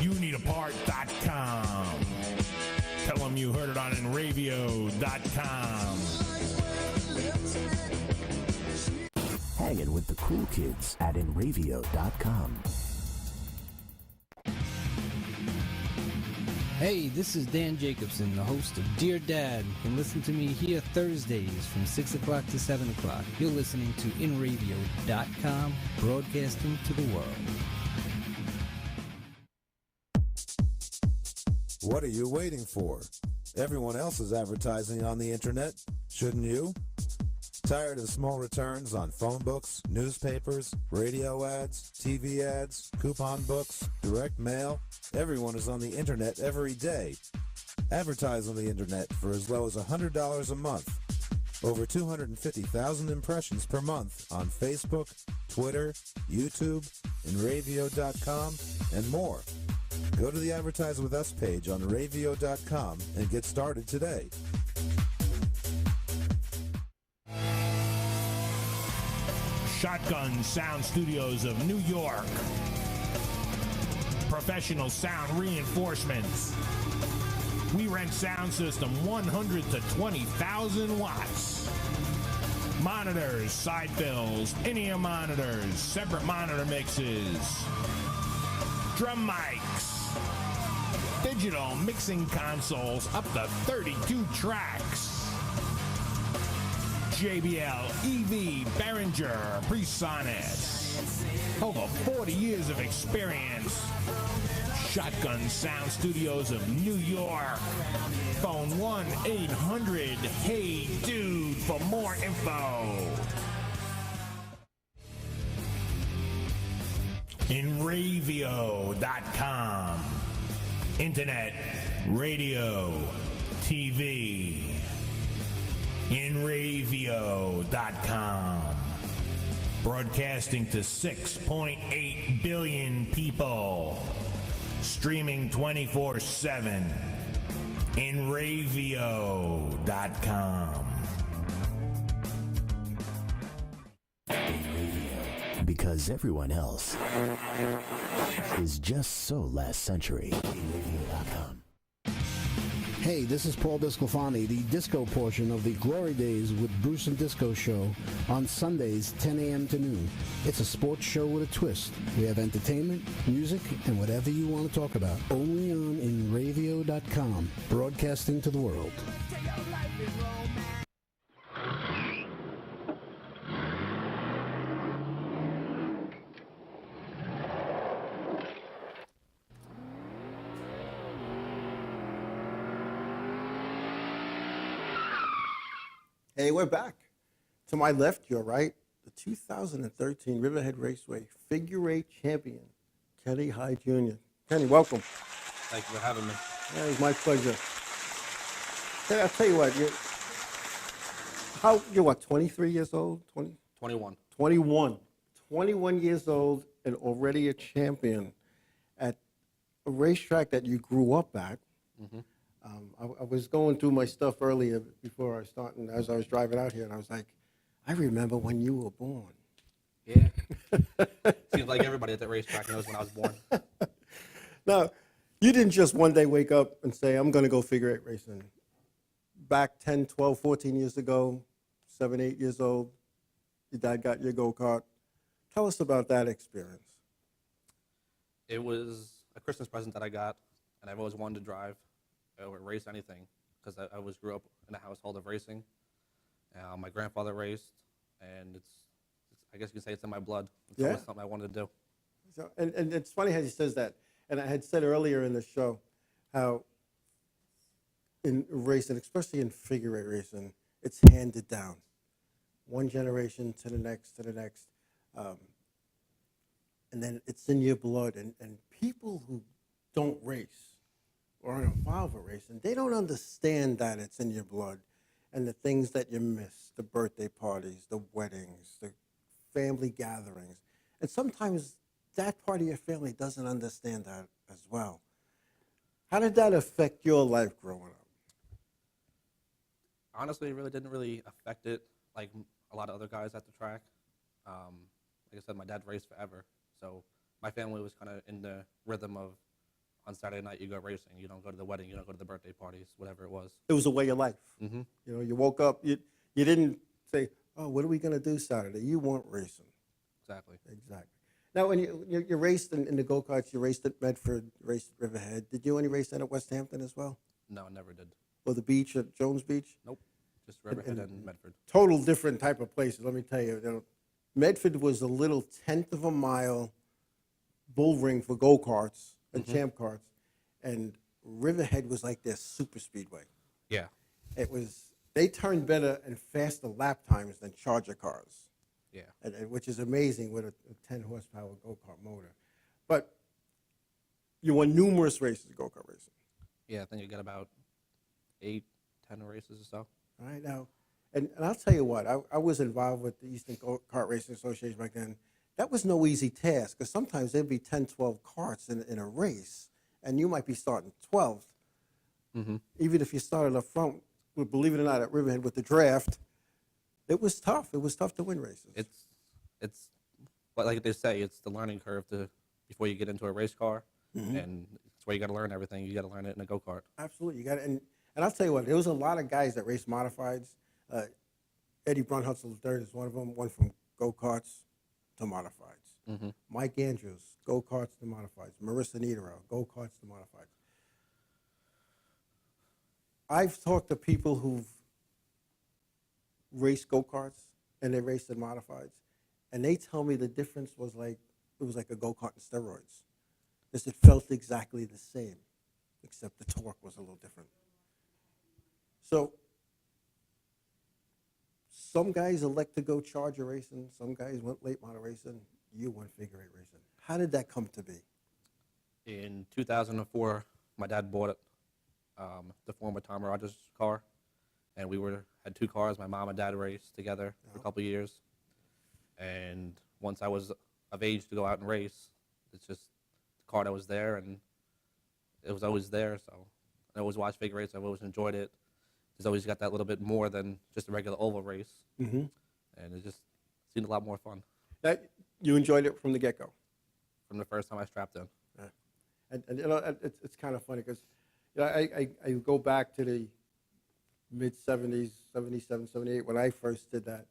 YouNeedAPart.com. Tell them you heard it on Enravio.com. Hanging with the cool kids at Enravio.com. Hey, this is Dan Jacobson, the host of Dear Dad. You can listen to me here Thursdays from 6 o'clock to 7 o'clock. You're listening to InRadio.com, broadcasting to the world. What are you waiting for? Everyone else is advertising on the internet. Shouldn't you? Tired of small returns on phone books, newspapers, radio ads, TV ads, coupon books, direct mail? Everyone is on the internet every day. Advertise on the internet for as low as $100 a month. Over 250,000 impressions per month on Facebook, Twitter, YouTube, Enravio.com, and more. Go to the Advertise With Us page on Enravio.com and get started today. Shotgun Sound Studios of New York. Professional sound reinforcements. We rent sound system 100 to 20,000 watts. Monitors, side fills, in-ear monitors, separate monitor mixes. Drum mics. Digital mixing consoles up to 32 tracks. JBL, EV, Behringer, Presonus. Over 40 years of experience. Shotgun Sound Studios of New York. Phone 1-800-HEY-DUDE for more info. Enravio.com. Internet, radio, TV. Enravio.com. Broadcasting to 6.8 billion people. Streaming 24/7. Enravio.com. Because everyone else is just so last century. Enravio.com. Hey, this is Paul Discofani, the disco portion of the Glory Days with Bruce and Disco show on Sundays, 10 a.m. to noon. It's a sports show with a twist. We have entertainment, music, and whatever you want to talk about. Only on InRadio.com, broadcasting to the world. Hey, we're back. To my left, your right, the 2013 Riverhead Raceway Figure Eight champion, Kenny Hyde Jr. Kenny, welcome. Thank you for having me. Yeah, it's my pleasure. Hey, I'll tell you what, you're what, 23 years old? 21. 21 years old and already a champion at a racetrack that you grew up at. Mm-hmm. I was going through my stuff earlier before I started, as I was driving out here, and I was like, I remember when you were born. Yeah. Seems like everybody at that racetrack knows when I was born. Now, you didn't just one day wake up and say, I'm going to go figure eight racing. Back 10, 12, 14 years ago, 7, 8 years old, your dad got your go-kart. Tell us about that experience. It was a Christmas present that I got, and I've always wanted to drive or race anything because I grew up in a household of racing. My grandfather raced, and it's I guess you could say it's in my blood. It's always something I wanted to do. So, and it's funny how he says that. And I had said earlier in the show how in racing, especially in figure eight racing, it's handed down. One generation to the next, and then it's in your blood. And people who don't race or aren't involved with racing, they don't understand that it's in your blood and the things that you miss, the birthday parties, the weddings, the family gatherings. And sometimes that part of your family doesn't understand that as well. How did that affect your life growing up? Honestly, it really didn't really affect it like a lot of other guys at the track. Like I said, my dad raced forever, so my family was kind of in the rhythm of on Saturday night you go racing. You don't go to the wedding, you don't go to the birthday parties, whatever it was. It was a way of life. Mm-hmm. You know, you woke up, you didn't say, oh, what are we going to do Saturday? You weren't racing. Exactly. Now, when you raced in the go-karts, you raced at Medford, raced at Riverhead. Did you any race that at West Hampton as well? No, never did. Or the beach at Jones Beach? Nope. Just Riverhead and Medford. Total different type of places, let me tell you. Medford was a little 1/10 of a mile bull ring for go-karts and champ karts, and Riverhead was like their super speedway. Yeah. They turned better and faster lap times than Charger cars. Yeah. Which is amazing with a 10 horsepower go-kart motor. But you won numerous races go-kart racing. Yeah, I think you got about 8, 10 races or so. All right, now, and I'll tell you what, I was involved with the Eastern Kart Racing Association back then. That was no easy task, because sometimes there'd be 10, 12 karts in a race, and you might be starting 12th. Mm-hmm. Even if you started up front, believe it or not, at Riverhead with the draft, it was tough. It was tough to win races. It's like they say, it's the learning curve before you get into a race car, and it's where you got to learn everything. You got to learn it in a go-kart. Absolutely, you got it. And I'll tell you what, there was a lot of guys that raced modifieds. Eddie Brunhutzel III is one of them, went from go-karts to modifieds. Mm-hmm. Mike Andrews, go-karts to modifieds. Marissa Niedero, go-karts to modifieds. I've talked to people who've raced go-karts and they raced in modifieds, and they tell me the difference was it was like a go-kart in steroids. Because it felt exactly the same, except the torque was a little different. So some guys elect to go Charger racing. Some guys went late model racing. You went figure eight racing. How did that come to be? In 2004, my dad bought the former Tom Rogers car, and we had 2 cars. My mom and dad raced together for a couple of years. And once I was of age to go out and race, it's just the car that was there, and it was always there. So I always watched figure eights. I've always enjoyed it. It's always got that little bit more than just a regular oval race. Mm-hmm. And it just seemed a lot more fun. You enjoyed it from the get-go? From the first time I strapped in. Yeah. And you know, it's kind of funny because, I go back to the mid-'70s, 77, 78, when I first did that.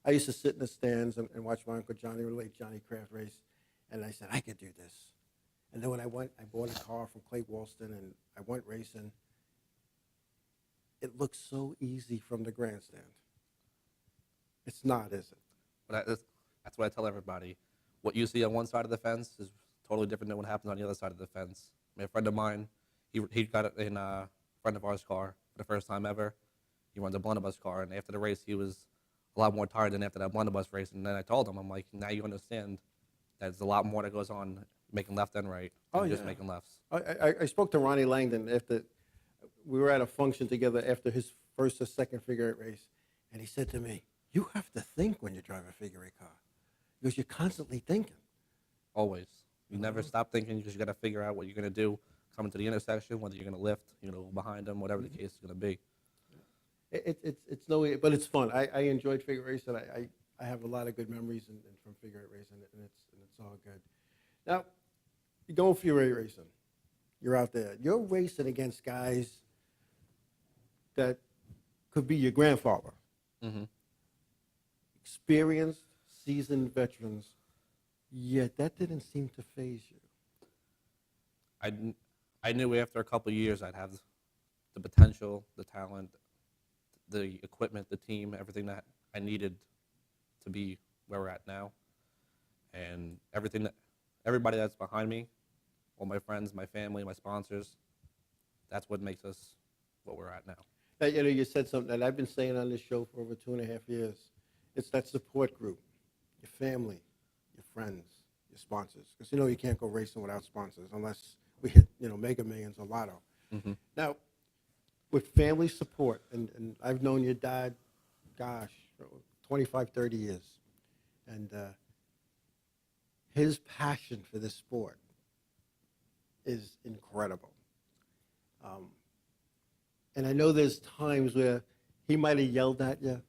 I used to sit in the stands and watch my Uncle Johnny, late Johnny Kraft, race, and I said, I could do this. And then when I went, I bought a car from Clay Walston, and I went racing. It looks so easy from the grandstand. It's not, is it? But that's what I tell everybody. What you see on one side of the fence is totally different than what happens on the other side of the fence. I mean, a friend of mine, he got it in a friend of ours' car for the first time ever. He runs a blunderbuss car, and after the race, he was a lot more tired than after that blunderbuss race. And then I told him, I'm like, now you understand that there's a lot more that goes on making left and right than just making lefts. I spoke to Ronnie Langdon after we were at a function together after his first or second figure-eight race, and he said to me, you have to think when you drive a figure-eight car because you're constantly thinking. Always. You never stop thinking because you got to figure out what you're going to do coming to the intersection, whether you're going to lift, behind them, whatever the case is going to be. It's no, but it's fun. I enjoyed figure racing. I have a lot of good memories from figure-eight racing, and it's all good. Now, you're going figure-eight racing. You're out there. You're racing against guys that could be your grandfather. Mm-hmm. Experienced, seasoned veterans, yet that didn't seem to faze you. I knew after a couple of years I'd have the potential, the talent, the equipment, the team, everything that I needed to be where we're at now. And everybody that's behind me, all my friends, my family, my sponsors, that's what makes us what we're at now. Now, you said something that I've been saying on this show for over 2.5 years. It's that support group, your family, your friends, your sponsors. Because you can't go racing without sponsors unless we hit, Mega Millions or Lotto. Mm-hmm. Now, with family support, and I've known your dad, 25, 30 years, and his passion for this sport is incredible. And I know there's times where he might have yelled at you.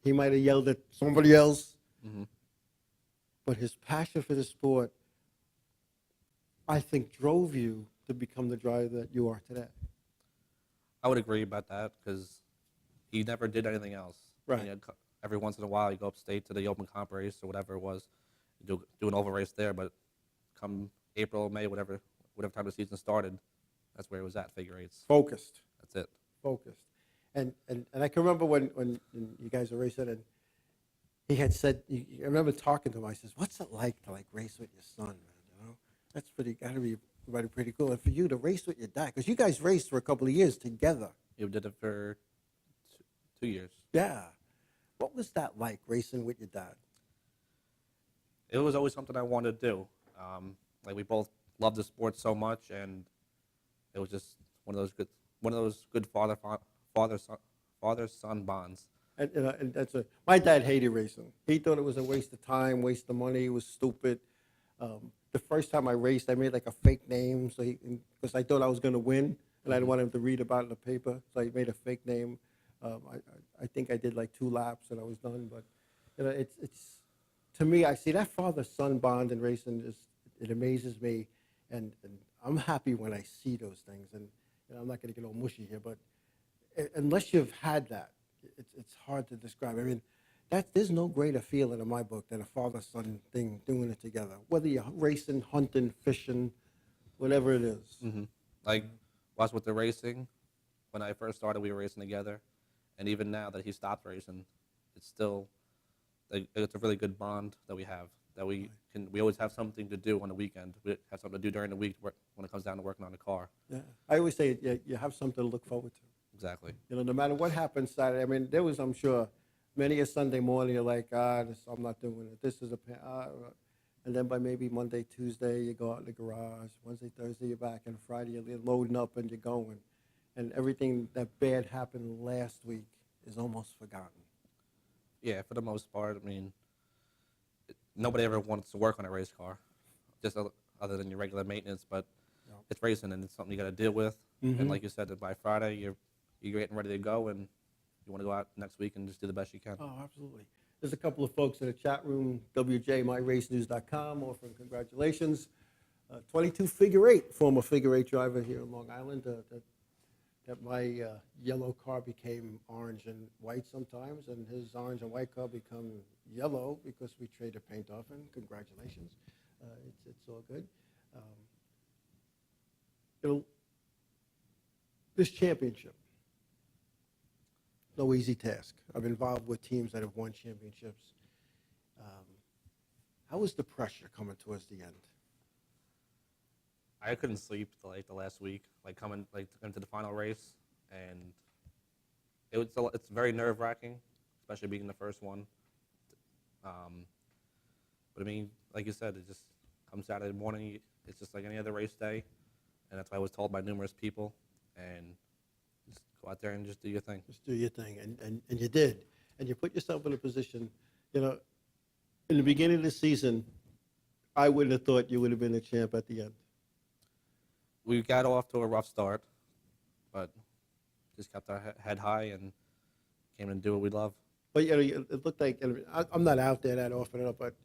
He might have yelled at somebody else. Mm-hmm. But his passion for the sport, I think, drove you to become the driver that you are today. I would agree about that because he never did anything else. Right. Every once in a while, he'd go upstate to the open comp race or whatever it was, do an oval race there. But come April, May, whatever time the season started, that's where it was at, figure-eights. Focused. That's it. Focused. And I can remember when you guys were racing, and he had said, I remember talking to him, I says, what's it like to race with your son, man? That's gotta be pretty cool. And for you to race with your dad, because you guys raced for a couple of years together. We did it for 2 years. Yeah. What was that like, racing with your dad? It was always something I wanted to do. We both loved the sport so much, and it was just one of those good father-son bonds. And that's my dad hated racing. He thought it was a waste of time, waste of money. It was stupid. The first time I raced, I made a fake name because I thought I was going to win, and I didn't want him to read about it in the paper. So I made a fake name. I think I did 2 laps and I was done. But it's to me, I see that father-son bond in racing. It amazes me, and I'm happy when I see those things. And I'm not going to get all mushy here, but unless you've had that, it's hard to describe. I mean, there's no greater feeling in my book than a father-son thing, doing it together. Whether you're racing, hunting, fishing, whatever it is. Mm-hmm. Was with the racing, when I first started, we were racing together, and even now that he stopped racing, it's still it's a really good bond that we have. That we always have something to do on the weekend. We have something to do during the week when it comes down to working on the car. Yeah, I always say you have something to look forward to. Exactly. No matter what happens Saturday. I mean, there was, I'm sure, many a Sunday morning you're like, I'm not doing it. This is and then by maybe Monday, Tuesday, you go out in the garage. Wednesday, Thursday, you're back, and Friday you're loading up and you're going, and everything that bad happened last week is almost forgotten. Yeah, for the most part. I mean, nobody ever wants to work on a race car, just other than your regular maintenance. But it's racing, and it's something you got to deal with. Mm-hmm. And like you said, that by Friday you're getting ready to go, and you want to go out next week and just do the best you can. Oh, absolutely. There's a couple of folks in the chat room, WJMyRaceNews.com, offering congratulations. 22 figure-eight, former figure-eight driver here in Long Island. that my yellow car became orange and white sometimes, and his orange and white car become yellow because we traded paint off, and congratulations. It's all good. This championship, no easy task. I've been involved with teams that have won championships. How was the pressure coming towards the end? I couldn't sleep like the last week, coming into the final race, and it's very nerve wracking, especially being the first one. But I mean, like you said, it just comes Saturday morning. It's just like any other race day, and that's what I was told by numerous people. And just go out there and just do your thing. Just do your thing, and you did, and you put yourself in a position. In the beginning of the season, I wouldn't have thought you would have been the champ at the end. We got off to a rough start, but just kept our head high and came and do what we love. But it looked like, I'm not out there that often, but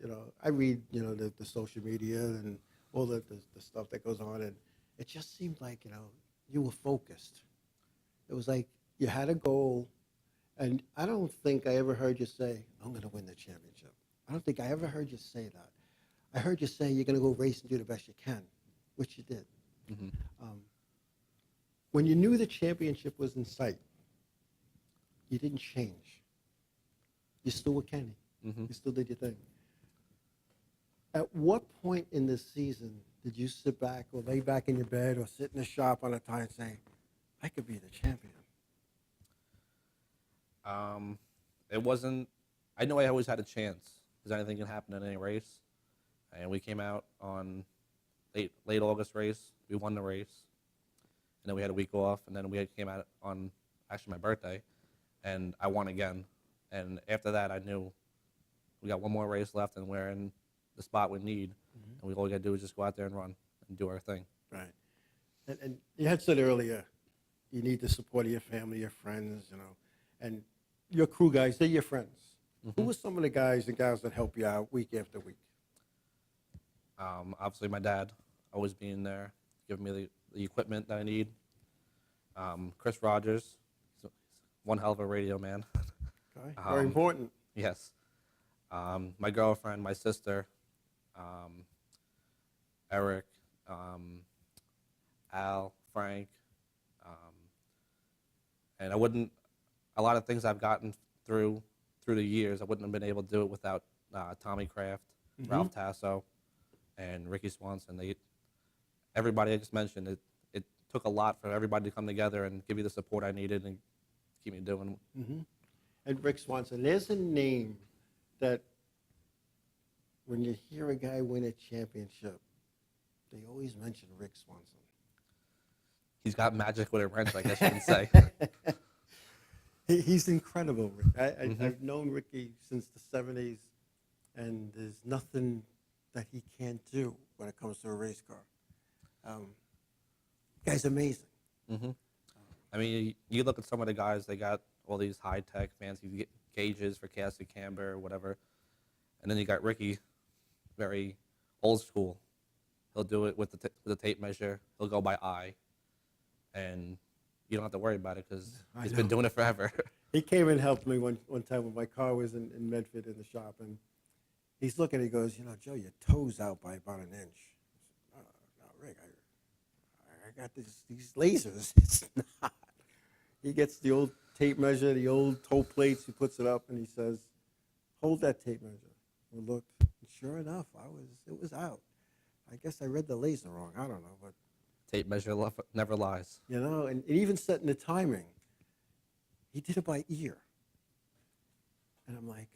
I read the social media and all the stuff that goes on, and it just seemed like you were focused. It was like you had a goal, and I don't think I ever heard you say, "I'm going to win the championship." I don't think I ever heard you say that. I heard you say you're going to go race and do the best you can, which you did. Mm-hmm. When you knew the championship was in sight, you didn't change. You still were Kenny. Mm-hmm. You still did your thing. At what point in the season did you sit back or lay back in your bed or sit in the shop on a tie and say, I could be the champion? It wasn't, I know I always had a chance because anything can happen in any race. And we came out on late August race. We won the race. And then we had a week off. And then we came out on actually my birthday. And I won again. And after that, I knew we got one more race left and we're in the spot we need. Mm-hmm. And all we got to do is just go out there and run and do our thing. Right. And you had said earlier, you need the support of your family, your friends, and your crew guys, they're your friends. Mm-hmm. Who were some of the guys and gals that help you out week after week? Obviously, my dad always being there, giving me the equipment that I need. Chris Rogers, he's one hell of a radio man. Okay. Very important. Yes. My girlfriend, my sister, Eric, Al, Frank, and a lot of things I've gotten through the years, I wouldn't have been able to do it without Tommy Kraft, mm-hmm. Ralph Tasso, and Ricky Swanson. Everybody I just mentioned, it took a lot for everybody to come together and give me the support I needed and keep me doing. Mm-hmm. And Rick Swanson, there's a name that when you hear a guy win a championship, they always mention Rick Swanson. He's got magic with a wrench, I guess you can say. He's incredible, Rick. Mm-hmm. I've known Ricky since the 70s, and there's nothing that he can't do when it comes to a race car. Guy's amazing. Mm-hmm. I mean, you look at some of the guys, they got all these high-tech, fancy gauges for casting camber, whatever. And then you got Ricky, very old school. He'll do it with the tape measure. He'll go by eye. And you don't have to worry about it because he's been doing it forever. He came and helped me one time when my car was in Medford in the shop. And he's looking, he goes, Joe, your toe's out by about an inch. I said, no, Rick, I got these lasers. It's not. He gets the old tape measure, the old toe plates, he puts it up, and he says, hold that tape measure. We looked, and sure enough, it was out. I guess I read the laser wrong. I don't know, but tape measure never lies. And even setting the timing, he did it by ear. And I'm like,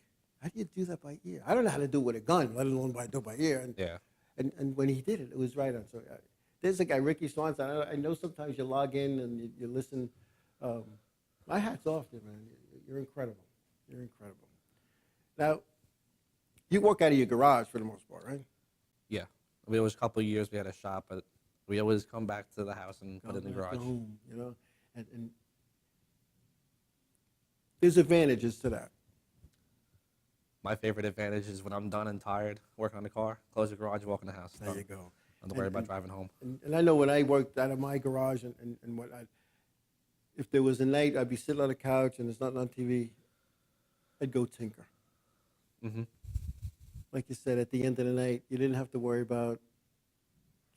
how do you do that by ear? I don't know how to do it with a gun, let alone do it by ear. And, yeah. And when he did it, it was right on. So there's a guy, Ricky Swanson. I know sometimes you log in and you listen. My hat's off to you, man. You're incredible. You're incredible. Now, you work out of your garage for the most part, right? Yeah. It was a couple of years we had a shop, but we always come back to the house and put it in the garage. Home, and there's advantages to that. My favorite advantage is when I'm done and tired working on the car, close the garage, walk in the house. There you go. I don't worry about driving home. And I know when I worked out of my garage and whatnot, if there was a night I'd be sitting on the couch and there's nothing on TV, I'd go tinker. Mm-hmm. Like you said, at the end of the night, you didn't have to worry about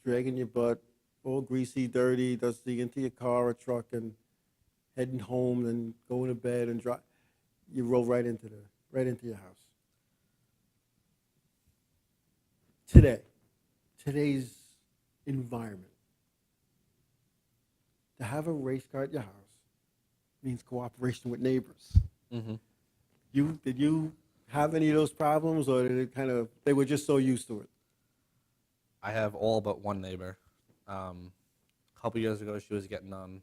dragging your butt, all greasy, dirty, dusty, into your car or truck and heading home and going to bed and drive. You roll right into your house. Today's environment, to have a race car at your house means cooperation with neighbors. Mm-hmm. Did you have any of those problems, or did it they were just so used to it? I have all but one neighbor. A couple years ago, she was getting on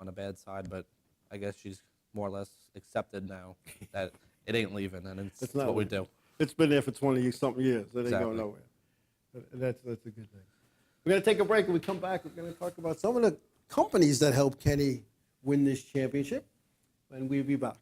a bad side, but I guess she's more or less accepted now that it ain't leaving, and it's what we do. It's been there for 20-something years. It ain't Exactly. going nowhere. That's a good thing. We're going to take a break. When we come back, we're going to talk about some of the companies that helped Kenny win this championship, and we'll be back.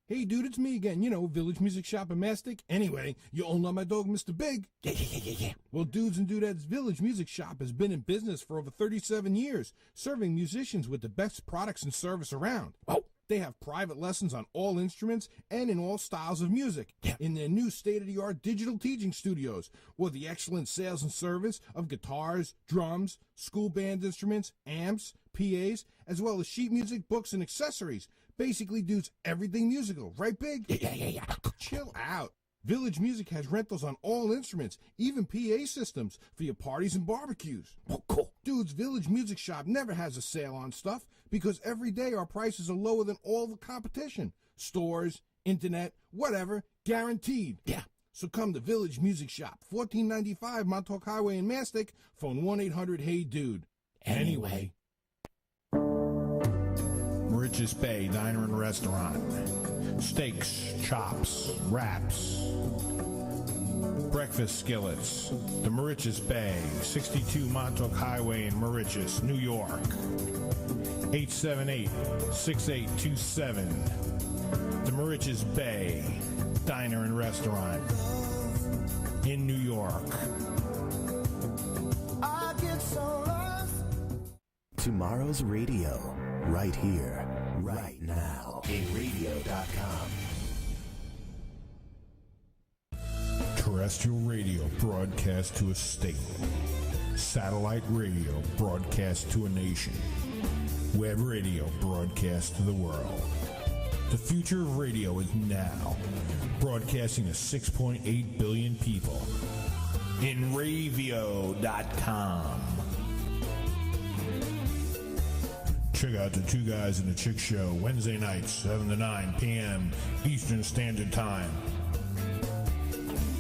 Hey, dude, it's me again. You know, Village Music Shop in Mastic. Anyway, you all know my dog, Mr. Big. Yeah. Well, dudes and dudettes, Village Music Shop has been in business for over 37 years, serving musicians with the best products and service around. Oh, they have private lessons on all instruments and in all styles of music. In their new state-of-the-art digital teaching studios, with the excellent sales and service of guitars, drums, school band instruments, amps, PAs, as well as sheet music, books, and accessories. Basically, dudes, everything musical, right, Big? Yeah. Chill out. Village Music has rentals on all instruments, even PA systems for your parties and barbecues. Oh, cool. Dudes, Village Music Shop never has a sale on stuff because every day our prices are lower than all the competition. Stores, internet, whatever, guaranteed. Yeah. So come to Village Music Shop, 1495 Montauk Highway in Mastic, phone 1-800-HEY-DUDE. Anyway. Rich's Bay Diner and Restaurant. Steaks, chops, wraps, breakfast skillets. The Mauritius Bay, 62 Montauk Highway in Mauritius, New York. 878-6827. The Mauritius Bay Diner and Restaurant in New York. I get so lost. Tomorrow's radio, right here, right now, inradio.com. Terrestrial radio broadcast to a state. Satellite radio broadcast to a nation. Web radio broadcast to the world. The future of radio is now. Broadcasting to 6.8 billion people. inravio.com. Check out the Two Guys in a Chick Show, Wednesday nights, 7 to 9 p.m. Eastern Standard Time.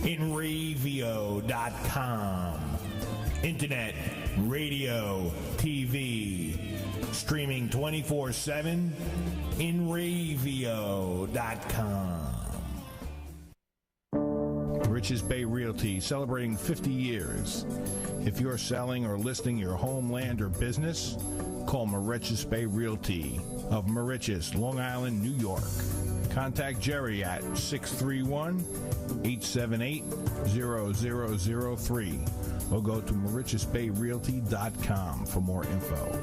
inravio.com. Internet, radio, TV, streaming 24/7. inravio.com. Rich's Bay Realty, celebrating 50 years. If you're selling or listing your home, land, or business, call Mauritius Bay Realty of Mauritius, Long Island, New York. Contact Jerry at 631-878-0003 or go to MauritiusBayRealty.com for more info.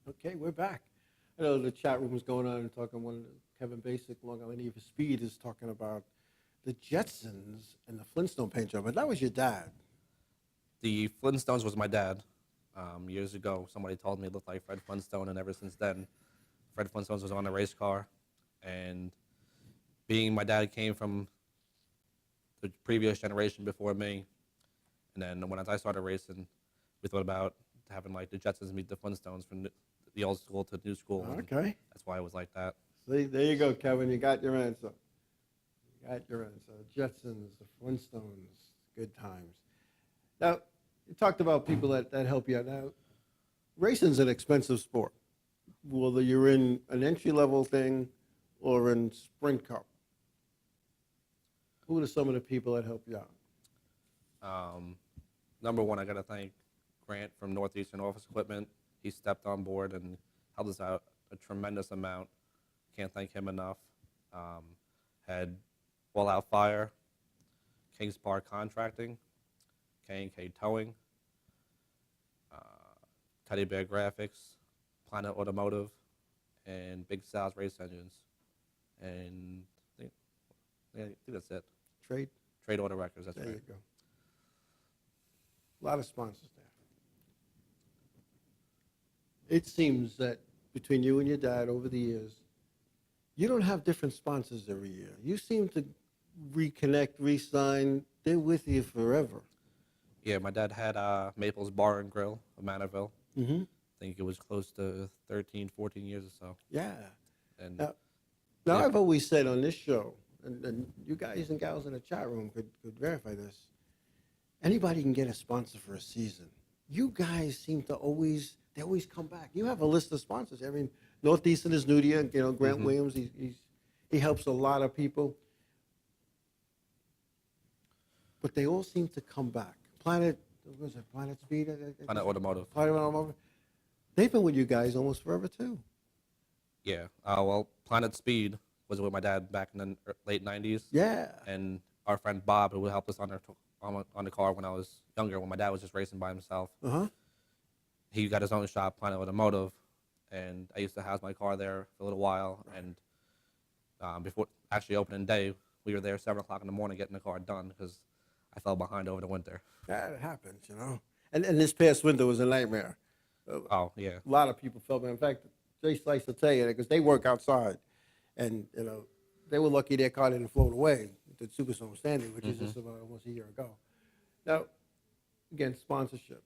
Okay, we're back. I know the chat room was going on and talking. Kevin Basic, Long Island Eve of Speed, is talking about the Jetsons and the Flintstone paint job. But that was your dad. The Flintstones was my dad. Years ago, somebody told me it looked like Fred Flintstone, and ever since then, Fred Flintstone was on a race car. And being my dad came from the previous generation before me, and then when I started racing, we thought about having like the Jetsons meet the Flintstones from the old school to the new school. Okay. That's why it was like that. See, there you go, Kevin. You got your answer. Jetsons, the Flintstones, good times. Now, you talked about people that help you out. Now, racing's an expensive sport, whether you're in an entry-level thing or in Sprint Cup. Who are some of the people that help you out? Number one, I got to thank Grant from Northeastern Office Equipment. He stepped on board and helped us out a tremendous amount. Can't thank him enough. Had All Out Fire, Kings Park Contracting, K&K Towing, Teddy Bear Graphics, Planet Automotive, and Big Sal's Race Engines. And I think that's it. Trade Auto Records, that's There right. you go. A lot of sponsors there. It seems that between you and your dad over the years, you don't have different sponsors every year. You seem to reconnect, re-sign. They're with you forever. Yeah, my dad had Maple's Bar and Grill of Manorville. Mm-hmm. I think it was close to 13, 14 years or so. Yeah. And Now yeah. I've always said on this show, and you guys and gals in the chat room could verify this, anybody can get a sponsor for a season. You guys seem to always come back. You have a list of sponsors. I mean, Northeastern is new to you. You know, Grant Williams, he helps a lot of people. But they all seem to come back. Planet Speed? Planet Automotive. Planet Automotive. They've been with you guys almost forever, too. Yeah. Well, Planet Speed was with my dad back in the late 90s. Yeah. And our friend Bob, who helped us on the car when I was younger, when my dad was just racing by himself. Uh-huh. He got his own shop, Planet Automotive, and I used to house my car there for a little while. And before actually opening day, we were there 7 o'clock in the morning getting the car done because I fell behind over the winter. Yeah, it happens, you know. And this past winter was a nightmare. Oh, yeah. A lot of people felt bad. In fact, Jay Slice will tell you that because they work outside. And, you know, they were lucky their car didn't float away to Superstorm Sandy, which is just about almost a year ago. Now, again, sponsorship.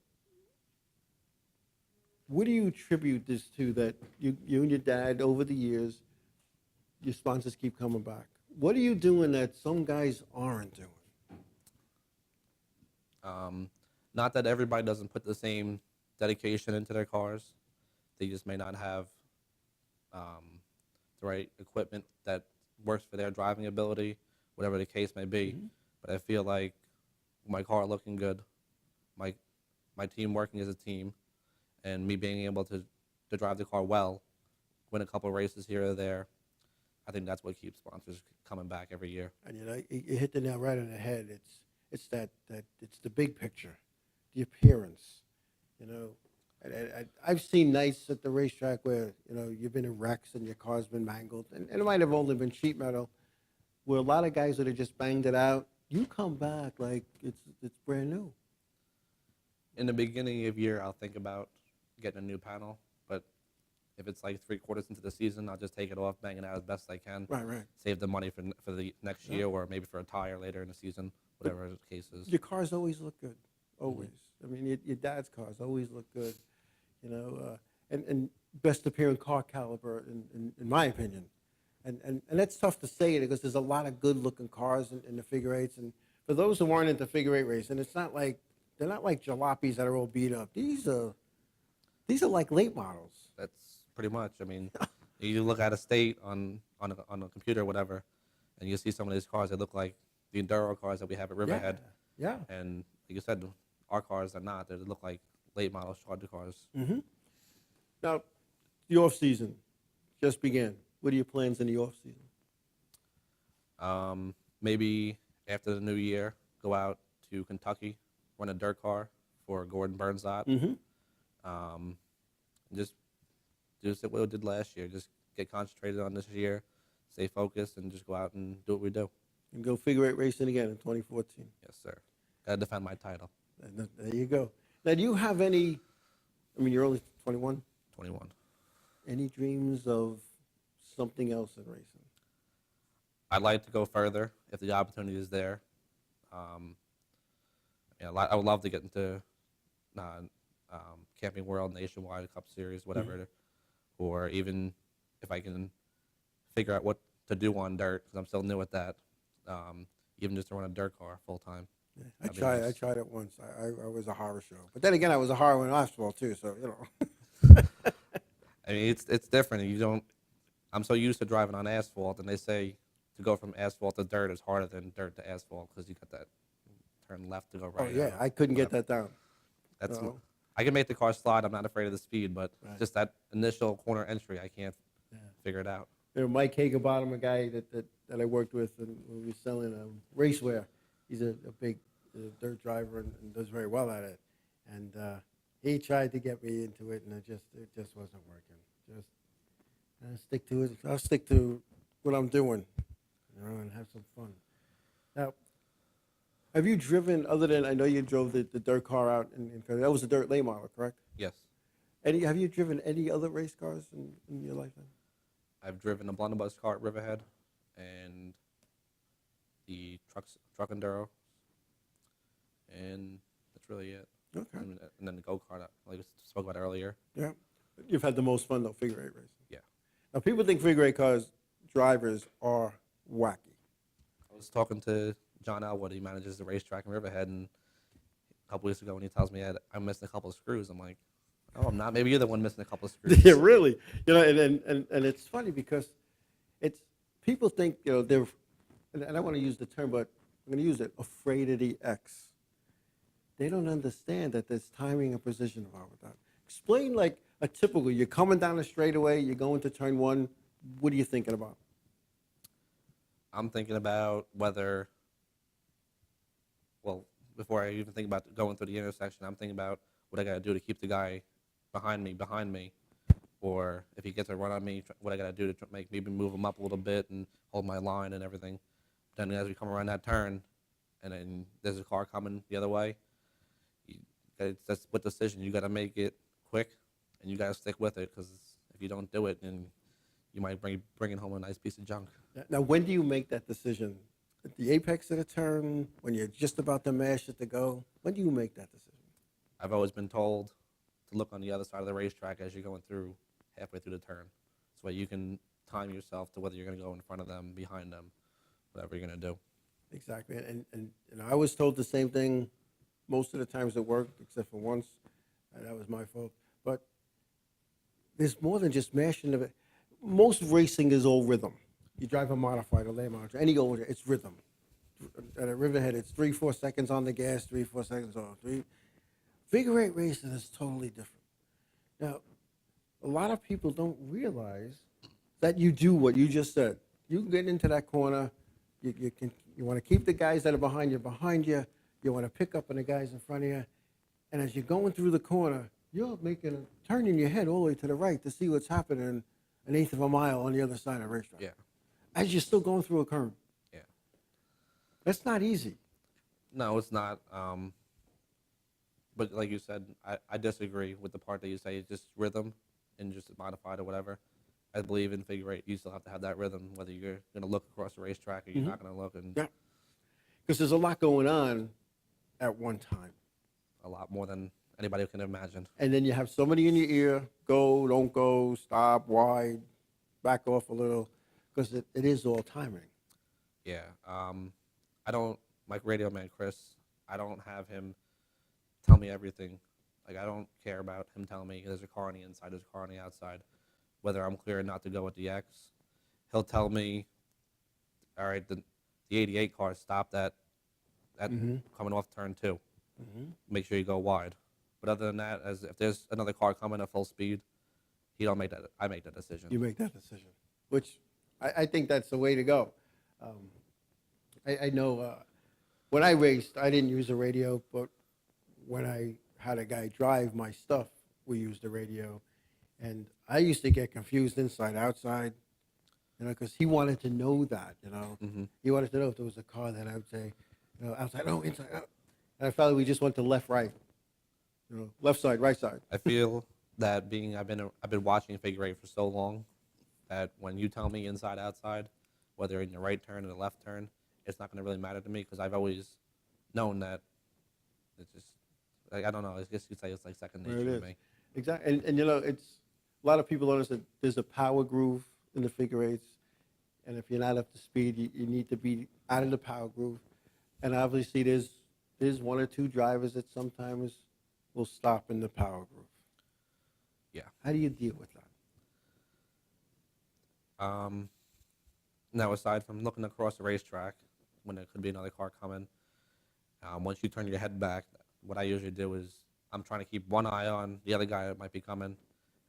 What do you attribute this to that you and your dad, over the years, your sponsors keep coming back? What are you doing that some guys aren't doing? Not that everybody doesn't put the same dedication into their cars. They just may not have the right equipment that works for their driving ability, whatever the case may be. But I feel like my car looking good, my team working as a team, and me being able to drive the car well, win a couple races here or there, I think that's what keeps sponsors coming back every year. And you know, you hit the nail right on the head. It's that it's the big picture, the appearance. You know, I've seen nights at the racetrack where, you know, you've been in wrecks and your car's been mangled, and it might have only been sheet metal, where a lot of guys that have just banged it out, you come back like it's brand new. In the beginning of year, I'll think about getting a new panel, but if it's like 3/4 into the season, I'll just take it off, bang it out as best I can. Right. Save the money for the next year, or maybe for a tire later in the season, whatever the case is. Your cars always look good, always. I mean, your dad's cars always look good, you know, and best appearing car caliber, in my opinion. And that's tough to say because there's a lot of good-looking cars in the figure eights. And for those who aren't into figure eight racing, it's not like they're not like jalopies that are all beat up. These are like late models. That's pretty much. I mean, you look at a state on a computer or whatever, and you see some of these cars that look like the Enduro cars that we have at Riverhead. Yeah. And like you said, our cars are not. They look like late model charger cars. Mm-hmm. Now, the off season just began. What are your plans in the off season? Maybe after the new year, go out to Kentucky, run a dirt car for Gordon Burnside. Just do what we did last year. Just get concentrated on this year, stay focused, and just go out and do what we do. And go figure eight racing again in 2014. Yes, sir. Got to defend my title. There you go. Now, do you have any, I mean, you're only 21? 21. Any dreams of something else in racing? I'd like to go further if the opportunity is there. I would love to get into Camping World, Nationwide, Cup Series, whatever, or even if I can figure out what to do on dirt, because I'm still new at that, even just to run a dirt car full time. Yeah, I tried it once. I was a horror show. But then again, I was a horror in asphalt too, so, you know. I mean, it's different. I'm so used to driving on asphalt, and they say to go from asphalt to dirt is harder than dirt to asphalt because you got that turn left to go Oh right. yeah, I couldn't get whatever. that down. That's No. I can make the car slide. I'm not afraid of the speed, but Right. just that initial corner entry, I can't figure it out. You know, Mike Hagerbottom, a guy that I worked with and when we were selling racewear. He's a big dirt driver and does very well at it. And he tried to get me into it, and it just wasn't working. Just stick to it. I'll stick to what I'm doing, and have some fun. Now, have you driven other than I know you drove the dirt car out that was a dirt late model, correct? Yes. Have you driven any other race cars in your lifetime? I've driven a blunderbuss car at Riverhead, and the truck enduro, and that's really it. Okay. And then the go-kart, like I spoke about earlier. Yeah. You've had the most fun though, figure eight racing. Yeah. Now people think figure eight cars drivers are wacky. I was talking to John Elwood. He manages the racetrack in Riverhead, and a couple weeks ago when he tells me I'm missing a couple of screws, I'm like, oh, I'm not. Maybe you're the one missing a couple of screws. Yeah, really. And it's funny because it's people think they're, and I want to use the term, but I'm going to use it, afraid of the X. They don't understand that there's timing and precision involved with that. Explain like a typical, you're coming down the straightaway, you're going to turn one, what are you thinking about? I'm thinking about whether, well, before I even think about going through the intersection, I'm thinking about what I got to do to keep the guy behind me, or if he gets a run on me, what I got to do to make maybe move him up a little bit and hold my line and everything. Then as we come around that turn, and then there's a car coming the other way, that's what decision. You got to make it quick, and you got to stick with it, because if you don't do it, then you might bring home a nice piece of junk. Now, when do you make that decision? At the apex of the turn, when you're just about to mash it to go? When do you make that decision? I've always been told to look on the other side of the racetrack as you're going through, halfway through the turn. So you can time yourself to whether you're going to go in front of them, behind them, whatever you're going to do. Exactly. And I was told the same thing most of the times it worked, except for once. That was my fault. But there's more than just mashing the. Most racing is all rhythm. You drive a modified, a lay modified, any older, it's rhythm. At a Riverhead, it's 3-4 seconds on the gas, 3-4 seconds off. Figure eight racing is totally different. Now, a lot of people don't realize that you do what you just said. You can get into that corner. You want to keep the guys that are behind you behind you. You want to pick up on the guys in front of you. And as you're going through the corner, you're turning your head all the way to the right to see what's happening an eighth of a mile on the other side of the racetrack. Yeah. As you're still going through a curve. Yeah. That's not easy. No, it's not. But like you said, I disagree with the part that you say it's just rhythm and just modified or whatever. I believe in figure eight, you still have to have that rhythm, whether you're going to look across the racetrack or you're not going to look. And yeah. Because there's a lot going on at one time. A lot more than anybody can imagine. And then you have somebody in your ear, go, don't go, stop, wide, back off a little, because it is all timing. Yeah. I don't, like radio man Chris, I don't have him tell me everything. Like, I don't care about him telling me there's a car on the inside, there's a car on the outside, whether I'm clear not to go with the X. He'll tell me, all right, the 88 car stopped at coming off turn 2. Make sure you go wide. But other than that, as if there's another car coming at full speed, he don't make that. I make that decision. You make that decision, which I think that's the way to go. I know when I raced, I didn't use the radio, but when I had a guy drive my stuff, we used the radio. And I used to get confused inside, outside, because he wanted to know that, He wanted to know if there was a car that I would say, outside, no, inside, out. And I felt we just went to left, right, left side, right side. I feel that I've been watching figure eight for so long that when you tell me inside, outside, whether in the right turn or the left turn, it's not going to really matter to me, because I've always known that it's just, like, I don't know, I guess you'd say it's like second nature to me. Exactly. And it's, a lot of people notice that there's a power groove in the figure eights. And if you're not up to speed, you need to be out of the power groove. And obviously there's one or two drivers that sometimes will stop in the power groove. Yeah. How do you deal with that? Now, aside from looking across the racetrack, when there could be another car coming, Once you turn your head back, what I usually do is I'm trying to keep one eye on the other guy that might be coming,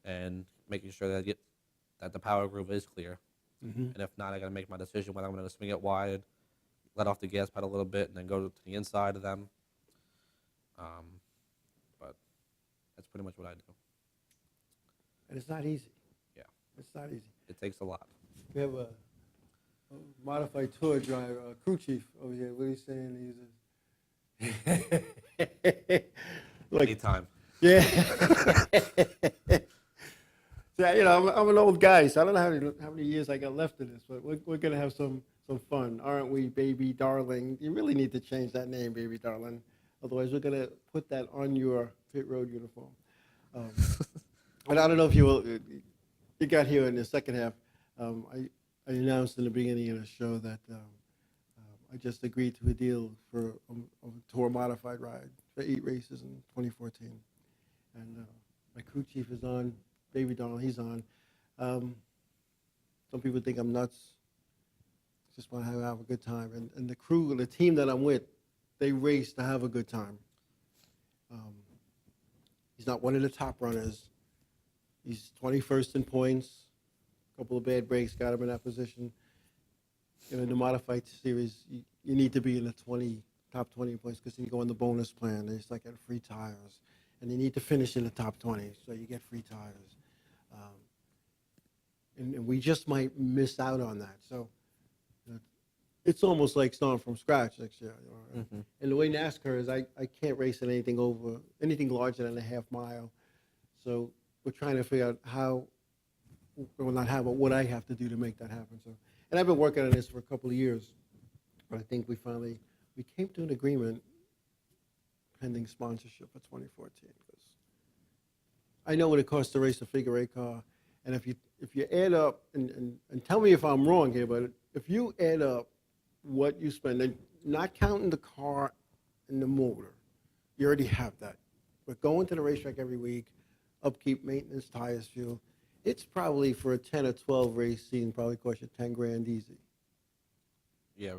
and making sure that the power groove is clear. Mm-hmm. And if not, I got to make my decision whether I'm going to swing it wide, let off the gas pedal a little bit, and then go to the inside of them. But that's pretty much what I do. And it's not easy. Yeah. It's not easy. It takes a lot. We have a modified tour driver, crew chief over here. What he's saying, he's like, Anytime. yeah. So, you know, I'm an old guy, so I don't know how many years I got left in this, but we're going to have some fun, aren't we, baby darling? You really need to change that name, baby darling. Otherwise, we're going to put that on your pit road uniform. And I don't know if you got here in the second half. I announced in the beginning of the show that I just agreed to a deal for a tour modified ride for 8 races in 2014. And my crew chief is on. Baby Donald, he's on. Some people think I'm nuts. Just want to have a good time. And the crew, the team that I'm with, they race to have a good time. He's not one of the top runners. He's 21st in points. A couple of bad breaks got him in that position. In the modified series, you need to be in the top 20 points because you go on the bonus plan. They just like get free tires. And you need to finish in the top 20, so you get free tires. And we just might miss out on that. So it's almost like starting from scratch next year. You know? Mm-hmm. And the way NASCAR is, I can't race in anything larger than a half mile. So we're trying to figure out what I have to do to make that happen. So, and I've been working on this for a couple of years, but I think we came to an agreement pending sponsorship for 2014. Because I know what it costs to race a figure 8 car, and if you add up and tell me if I'm wrong here, but if you add up what you spend, and not counting the car and the motor, you already have that. But going to the racetrack every week, upkeep, maintenance, tires, fuel, it's probably for a 10 or 12 race season probably cost you $10,000 easy. Yeah.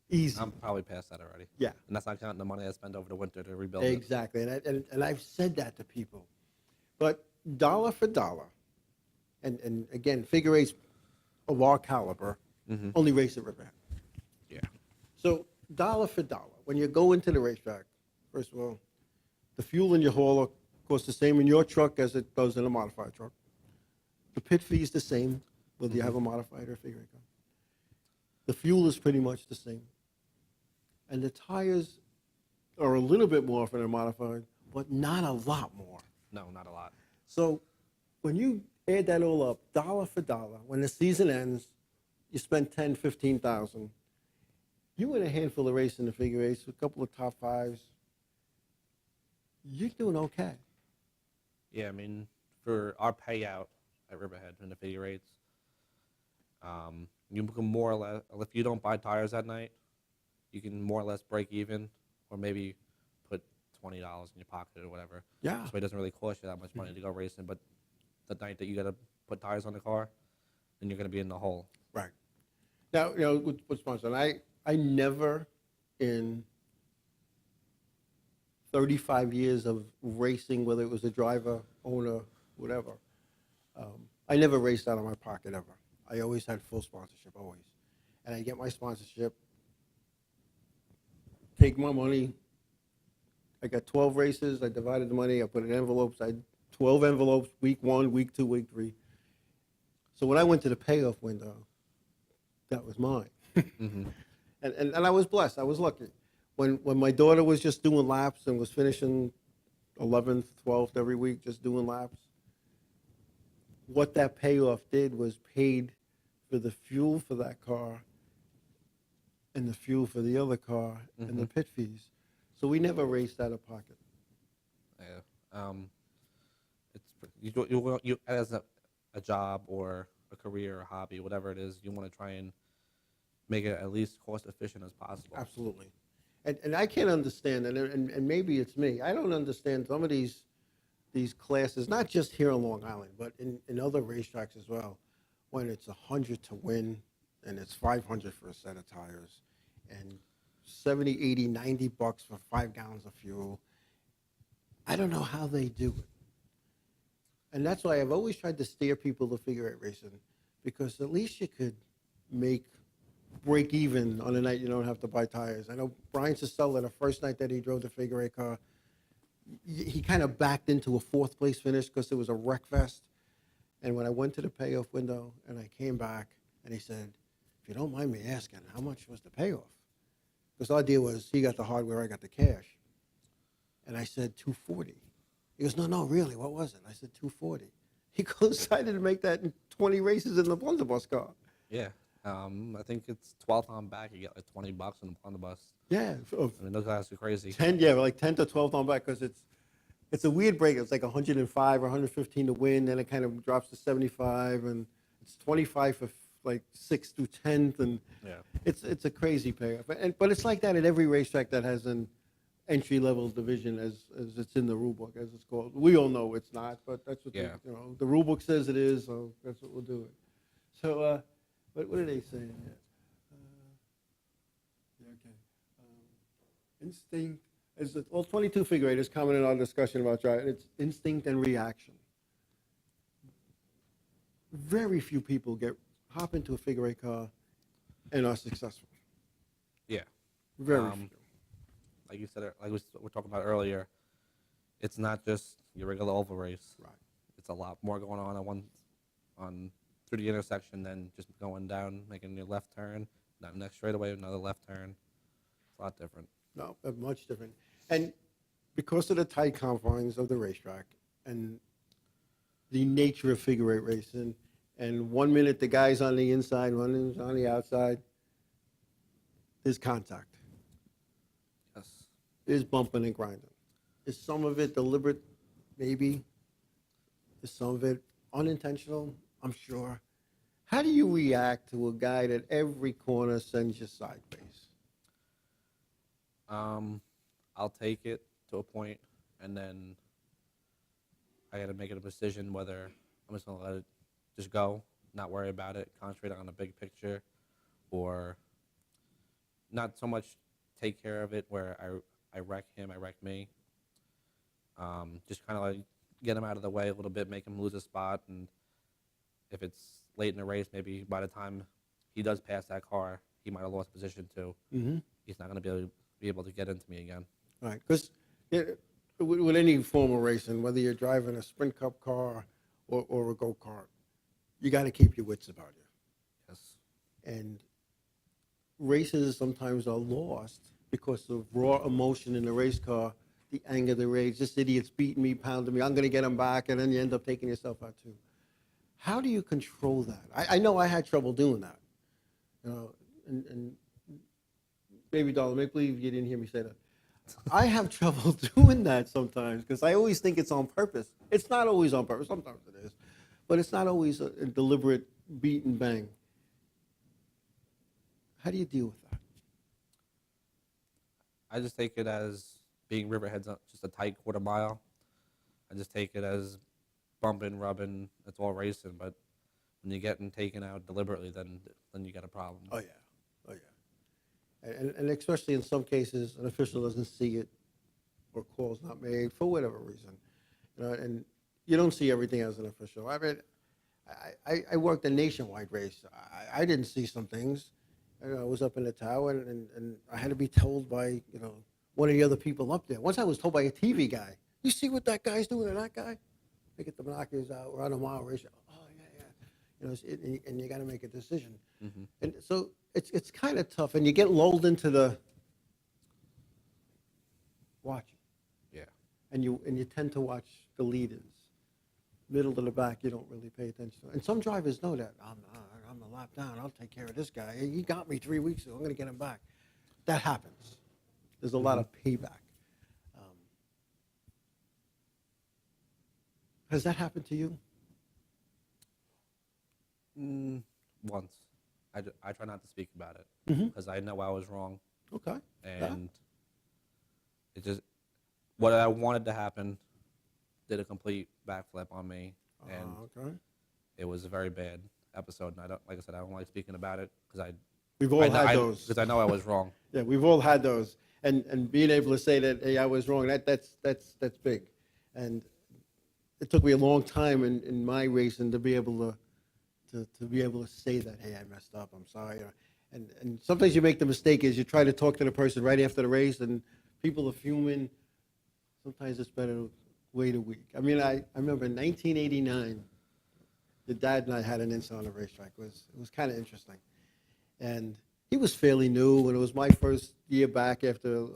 Easy. I'm probably past that already. Yeah. And that's not counting the money I spent over the winter to rebuild exactly. it. And I've said that to people. But dollar for dollar, and again, figure 8s of our caliber only race at Riverhead. Yeah. So dollar for dollar, when you go into the racetrack, first of all, the fuel in your hauler costs the same in your truck as it does in a modified truck. The pit fee is the same, whether you have a modified or a figure 8 car. The fuel is pretty much the same. And the tires are a little bit more for the modified, but not a lot more. No, not a lot. So when you add that all up, dollar for dollar, when the season ends, you spend $10,000, $15,000. You win a handful of races in the figure 8s, a couple of top 5s. You're doing okay. Yeah, I mean, for our payout at Riverhead in the figure 8s, you can more or less, if you don't buy tires that night, you can more or less break even, or maybe put $20 in your pocket or whatever. Yeah. So it doesn't really cost you that much money to go racing, but the night that you got to put tires on the car, then you're going to be in the hole. Right. Now, with sponsor, I never in 35 years of racing, whether it was a driver, owner, whatever, I never raced out of my pocket ever. I always had full sponsorship, always. And I get my sponsorship, take my money. I got 12 races. I divided the money. I put it in envelopes. I had 12 envelopes, week 1, week 2, week 3. So when I went to the payoff window, that was mine. And I was blessed. I was lucky. When my daughter was just doing laps and was finishing 11th, 12th every week, just doing laps, what that payoff did was paid for the fuel for that car and the fuel for the other car and the pit fees. So we never raced out of pocket. Yeah. You as a job or a career or a hobby, whatever it is, you want to try and make it at least cost efficient as possible. Absolutely. And I can't understand, and maybe it's me, I don't understand some of these classes, not just here on Long Island, but in other racetracks as well, when it's $100 to win and it's $500 for a set of tires. And $70, $80, $90 for 5 gallons of fuel. I don't know how they do it. And that's why I've always tried to steer people to figure eight racing, because at least you could break even on a night you don't have to buy tires. I know Brian Sestella, the first night that he drove the figure eight car, he kind of backed into a 4th place finish because it was a wreck fest. And when I went to the payoff window and I came back, and he said, if you don't mind me asking, how much was the payoff? Because our deal was he got the hardware, I got the cash. And I said, $240. He goes, no, really, what was it? I said, $240. He goes, I didn't make that in 20 races in the blunderbuss car. Yeah. I think it's 12th on back. You get like $20 in the blunderbuss. Yeah. I mean, those guys are crazy. 10, yeah, like 10 to 12 on back, because it's a weird break. It's like 105 or 115 to win, then it kind of drops to 75, and it's 25 for like 6th through 10th, and Yeah. it's a crazy payoff. But it's like that at every racetrack that has an entry-level division, as it's in the rule book, as it's called. We all know it's not, but that's what Yeah. the rule book says it is, so that's what we'll do it. So, what are they saying here? Okay. Instinct. All 22 figure eighters comment in our discussion about driving. It's instinct and reaction. Very few people hop into a figure eight car and are successful. Yeah. Very few. Like you said, like we were talking about earlier, it's not just your regular oval race. Right. It's a lot more going on through the intersection than just going down, making your left turn, not next straightaway, another left turn. It's a lot different. No, much different. And because of the tight confines of the racetrack and the nature of figure eight racing, and 1 minute the guy's on the inside, 1 minute on the outside, there's contact. Yes. There's bumping and grinding. Is some of it deliberate? Maybe. Is some of it unintentional? I'm sure. How do you react to a guy that every corner sends you sideways? I'll take it to a point, and then I got to make a decision whether I'm just going to let it just go, not worry about it, concentrate on the big picture, or not so much take care of it where I wreck him, I wreck me. Just kind of like get him out of the way a little bit, make him lose a spot, and if it's late in the race, maybe by the time he does pass that car, he might have lost position too. Mm-hmm. He's not going to be able to get into me again. Right, because with any form of racing, whether you're driving a sprint cup car or a go-kart, you got to keep your wits about you. Yes. And races sometimes are lost because of raw emotion in the race car, the anger, the rage. This idiot's beating me, pounding me. I'm going to get him back, and then you end up taking yourself out too. How do you control that? I know I had trouble doing that. And baby doll, make believe you didn't hear me say that. I have trouble doing that sometimes because I always think it's on purpose. It's not always on purpose. Sometimes it is. But it's not always a deliberate beat and bang. How do you deal with that? I just take it as being Riverhead's just a tight quarter mile. I just take it as bumping, rubbing. It's all racing. But when you're getting taken out deliberately, then you got a problem. Oh, yeah. Oh, yeah. And especially in some cases, an official doesn't see it or call's not made for whatever reason. And you don't see everything as an official. I mean, I worked a nationwide race. I didn't see some things. I was up in the tower, and I had to be told by, one of the other people up there. Once I was told by a TV guy, you see what that guy's doing to that guy? They get the binoculars out, we're on a mile race. Oh, yeah. And you got to make a decision. Mm-hmm. And so it's kind of tough, and you get lulled into the watching. Yeah. And you tend to watch the leaders. Middle to the back, you don't really pay attention to. And some drivers know that. I'm a lap down. I'll take care of this guy. He got me 3 weeks ago. I'm going to get him back. That happens. There's a lot of payback. Has that happened to you? Once. I try not to speak about it because I know I was wrong. Okay. And it just, what I wanted to happen did a complete backflip on me. And okay. It was a very bad episode. And like I said, I don't like speaking about it because we've all had those. Because I know I was wrong. Yeah, we've all had those, and being able to say that, hey, I was wrong. That's big, and it took me a long time in my racing to be able to be able to say that, hey, I messed up. I'm sorry. And sometimes you make the mistake is you try to talk to the person right after the race, and people are fuming. Sometimes it's better to wait a week. I mean, I remember in 1989, the dad and I had an incident on the racetrack. It was kind of interesting, and he was fairly new, and it was my first year back after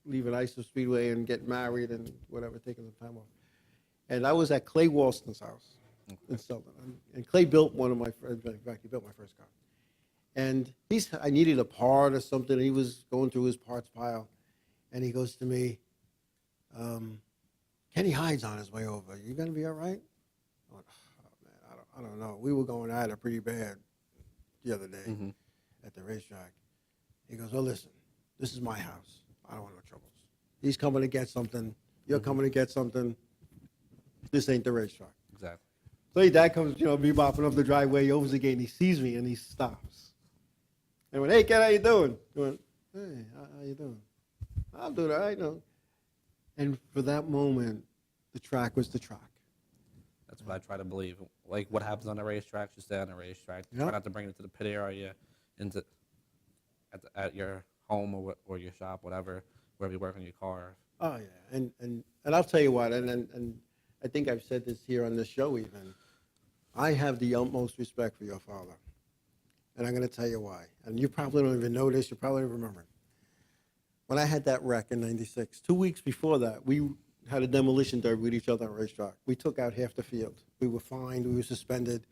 leaving ISO Speedway and getting married and whatever, taking some time off. And I was at Clay Walston's house in Selden, and Clay built one of my friends. In fact, he built my first car. And I needed a part or something. And he was going through his parts pile, and he goes to me, Kenny Hyde's on his way over. You gonna be all right? I went, oh man, I don't know. We were going at it pretty bad the other day at the racetrack. He goes, well, listen, this is my house. I don't want no troubles. He's coming to get something. You're coming to get something. This ain't the racetrack. Exactly. So your dad comes, bebopping up the driveway. He opens the gate, and he sees me, and he stops. And went, hey, Ken, how you doing? I went, hey, how you doing? I'm doing all right, no. And for that moment, the track was the track. That's what I try to believe. Like what happens on the racetrack, you stay on the racetrack. Yep. Try not to bring it to the pit area, at your home or your shop, whatever, wherever you work on your car. Oh yeah, and I'll tell you what, and I think I've said this here on this show even. I have the utmost respect for your father, and I'm going to tell you why. And you probably don't even know this. You probably don't remember it. When I had that wreck in '96, 2 weeks before that, we had a demolition derby with each other on a racetrack. We took out half the field. We were fined. We were suspended,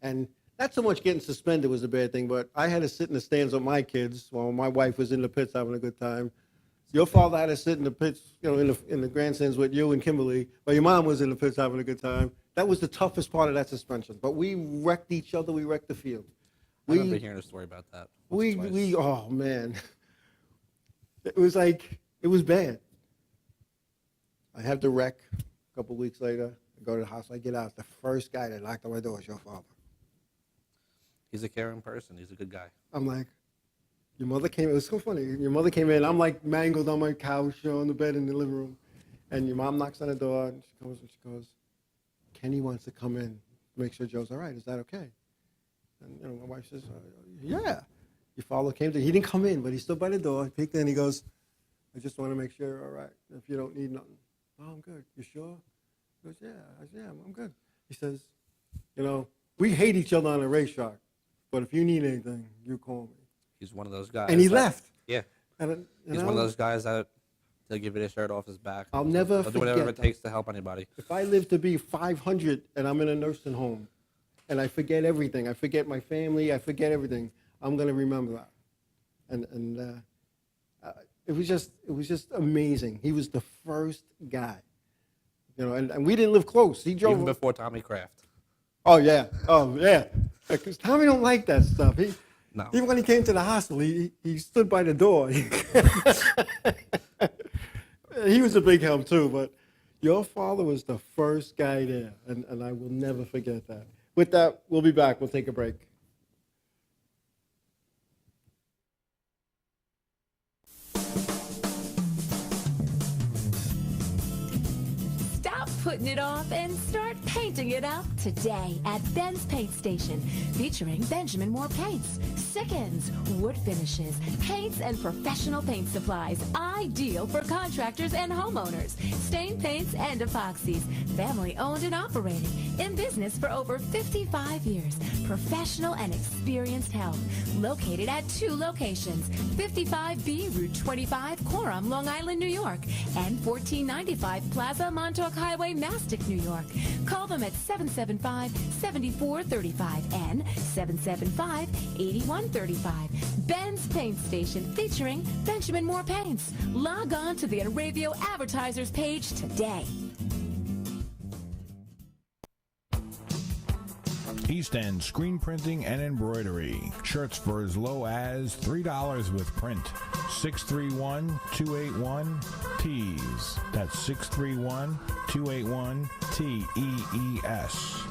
and not so much getting suspended was a bad thing, but I had to sit in the stands with my kids while my wife was in the pits having a good time. Your father had to sit in the pits, in the grandstands with you and Kimberly, while your mom was in the pits having a good time. That was the toughest part of that suspension. But we wrecked each other. We wrecked the field. I remember hearing a story about that. Oh man, it was bad. I have the wreck. A couple weeks later, I go to the house. I get out. The first guy that knocked on my door was your father. He's a caring person. He's a good guy. I'm like, your mother came. It was so funny. Your mother came in. I'm like mangled on my couch on the bed in the living room, and your mom knocks on the door, and she goes, Kenny wants to come in, make sure Joe's all right. Is that okay? And my wife says, yeah. Your father came to. He didn't come in, but he stood by the door. He peeked in. He goes, I just want to make sure you're all right. If you don't need nothing, oh, I'm good. You sure? He goes, yeah. I said, yeah, I'm good. He says, we hate each other on the racetrack, but if you need anything, you call me. He's one of those guys. And he left. Yeah. And, he's one of those guys that they'll give you the shirt off his back. I'll never He'll forget do whatever it that. takes to help anybody. If I live to be 500 and I'm in a nursing home and I forget everything, I forget my family, I forget everything, I'm going to remember that. And it was just amazing. He was the first guy. And we didn't live close. He drove even before Tommy Kraft. Oh yeah. Because Tommy don't like that stuff. No. Even when he came to the hospital, he stood by the door. He was a big help too, but your father was the first guy there, and I will never forget that. With that, we'll be back. We'll take a break. Stop putting it off and start painting it up today at Ben's Paint Station, featuring Benjamin Moore paints, Sickens, wood finishes, paints, and professional paint supplies, ideal for contractors and homeowners, stain paints and epoxies, family owned and operated, in business for over 55 years, professional and experienced help, located at 2 locations, 55B Route 25, Coram, Long Island, New York, and 1495 Plaza Montauk Highway, Mastic, New York. Call them at 775-7435 and 775-8135. Ben's Paint Station, featuring Benjamin Moore Paints. Log on to the Enravio Advertisers page today. East End Screen Printing and Embroidery. Shirts for as low as $3 with print. 631-281-TEES. That's 631-281-TEES.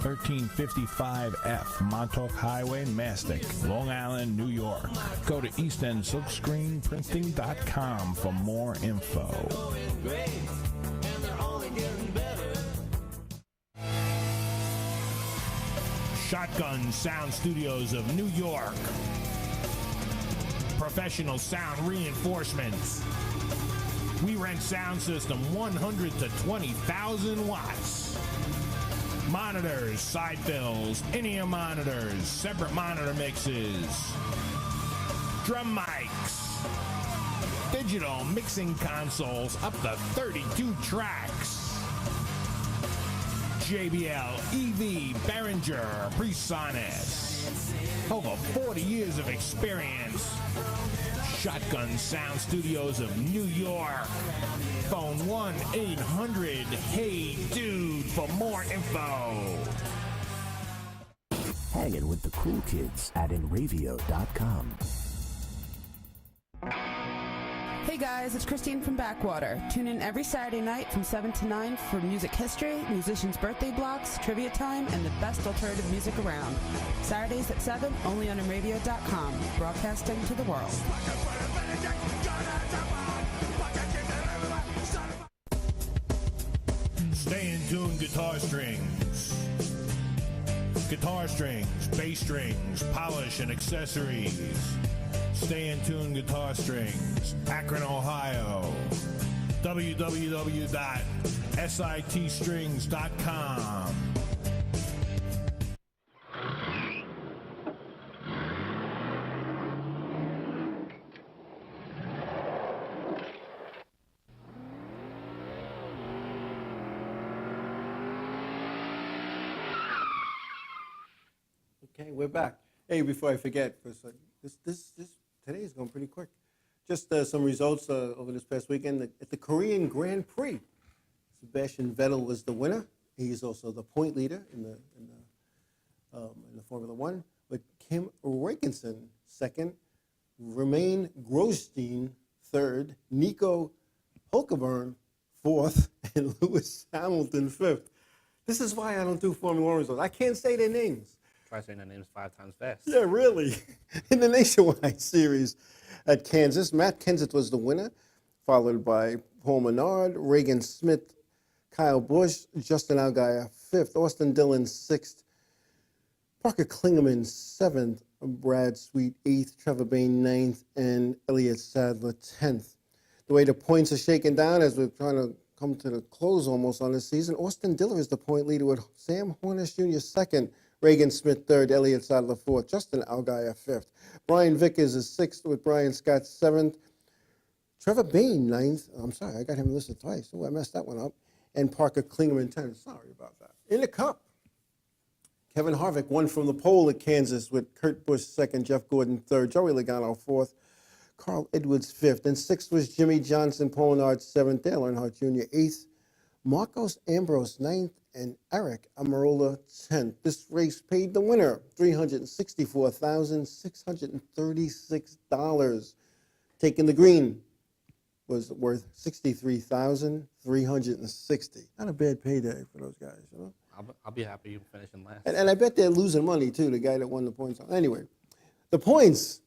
1355F Montauk Highway, Mastic, Long Island, New York. Go to eastendsilkscreenprinting.com for more info. Shotgun Sound Studios of New York. Professional sound reinforcements. We rent sound system 100 to 20,000 watts. Monitors, side fills, in-ear monitors, separate monitor mixes. Drum mics. Digital mixing consoles up to 32 tracks. JBL, EV, Behringer, Presonus. Over 40 years of experience. Shotgun Sound Studios of New York. Phone 1-800-HEY-DUDE for more info. Hanging with the cool kids at InRavio.com. Hey guys, it's Christine from Backwater. Tune in every Saturday night from 7 to 9 for music history, musicians' birthday blocks, trivia time, and the best alternative music around. Saturdays at 7, only on InRavio.com, broadcasting to the world. Stay in tune guitar strings. Guitar strings, bass strings, polish and accessories. Stay in tune guitar strings, Akron, Ohio. www.sitstrings.com. Okay, we're back. Hey, before I forget, this today is going pretty quick. Just some results over this past weekend at the Korean Grand Prix. Sebastian Vettel was the winner. He's also the point leader in the Formula One. But Kim Raikkonen second, Romain Grosjean third, Nico Hulkenberg fourth, and Lewis Hamilton fifth. This is why I don't do Formula One results. I can't say their names. Try saying their names 5 times fast. Yeah, really. In the Nationwide Series at Kansas, Matt Kenseth was the winner, followed by Paul Menard, Reagan Smith, Kyle Busch, Justin Allgaier fifth, Austin Dillon sixth, Parker Kligerman seventh, Brad Sweet eighth, Trevor Bayne ninth, and Elliott Sadler 10th. The way the points are shaken down as we're trying to come to the close almost on this season, Austin Dillon is the point leader with Sam Hornish Jr. second, Reagan Smith third, Elliott Sadler fourth, Justin Allgaier fifth. Brian Vickers is sixth with Brian Scott seventh. Trevor Bayne ninth. I'm sorry, I got him listed twice. Oh, I messed that one up. And Parker Kligerman 10th. Sorry about that. In the Cup, Kevin Harvick won from the pole at Kansas with Kurt Busch second, Jeff Gordon third, Joey Logano fourth, Carl Edwards fifth, and sixth was Jimmy Johnson, Paul Menard seventh, Dale Earnhardt Jr. eighth, Marcos Ambrose ninth, and Eric Almirola 10th. This race paid the winner $364,636. Taking the green was worth $63,360. Not a bad payday for those guys, you know. I'll be happy you finishing last. And I bet they're losing money too. The guy that won the points. Anyway, the points.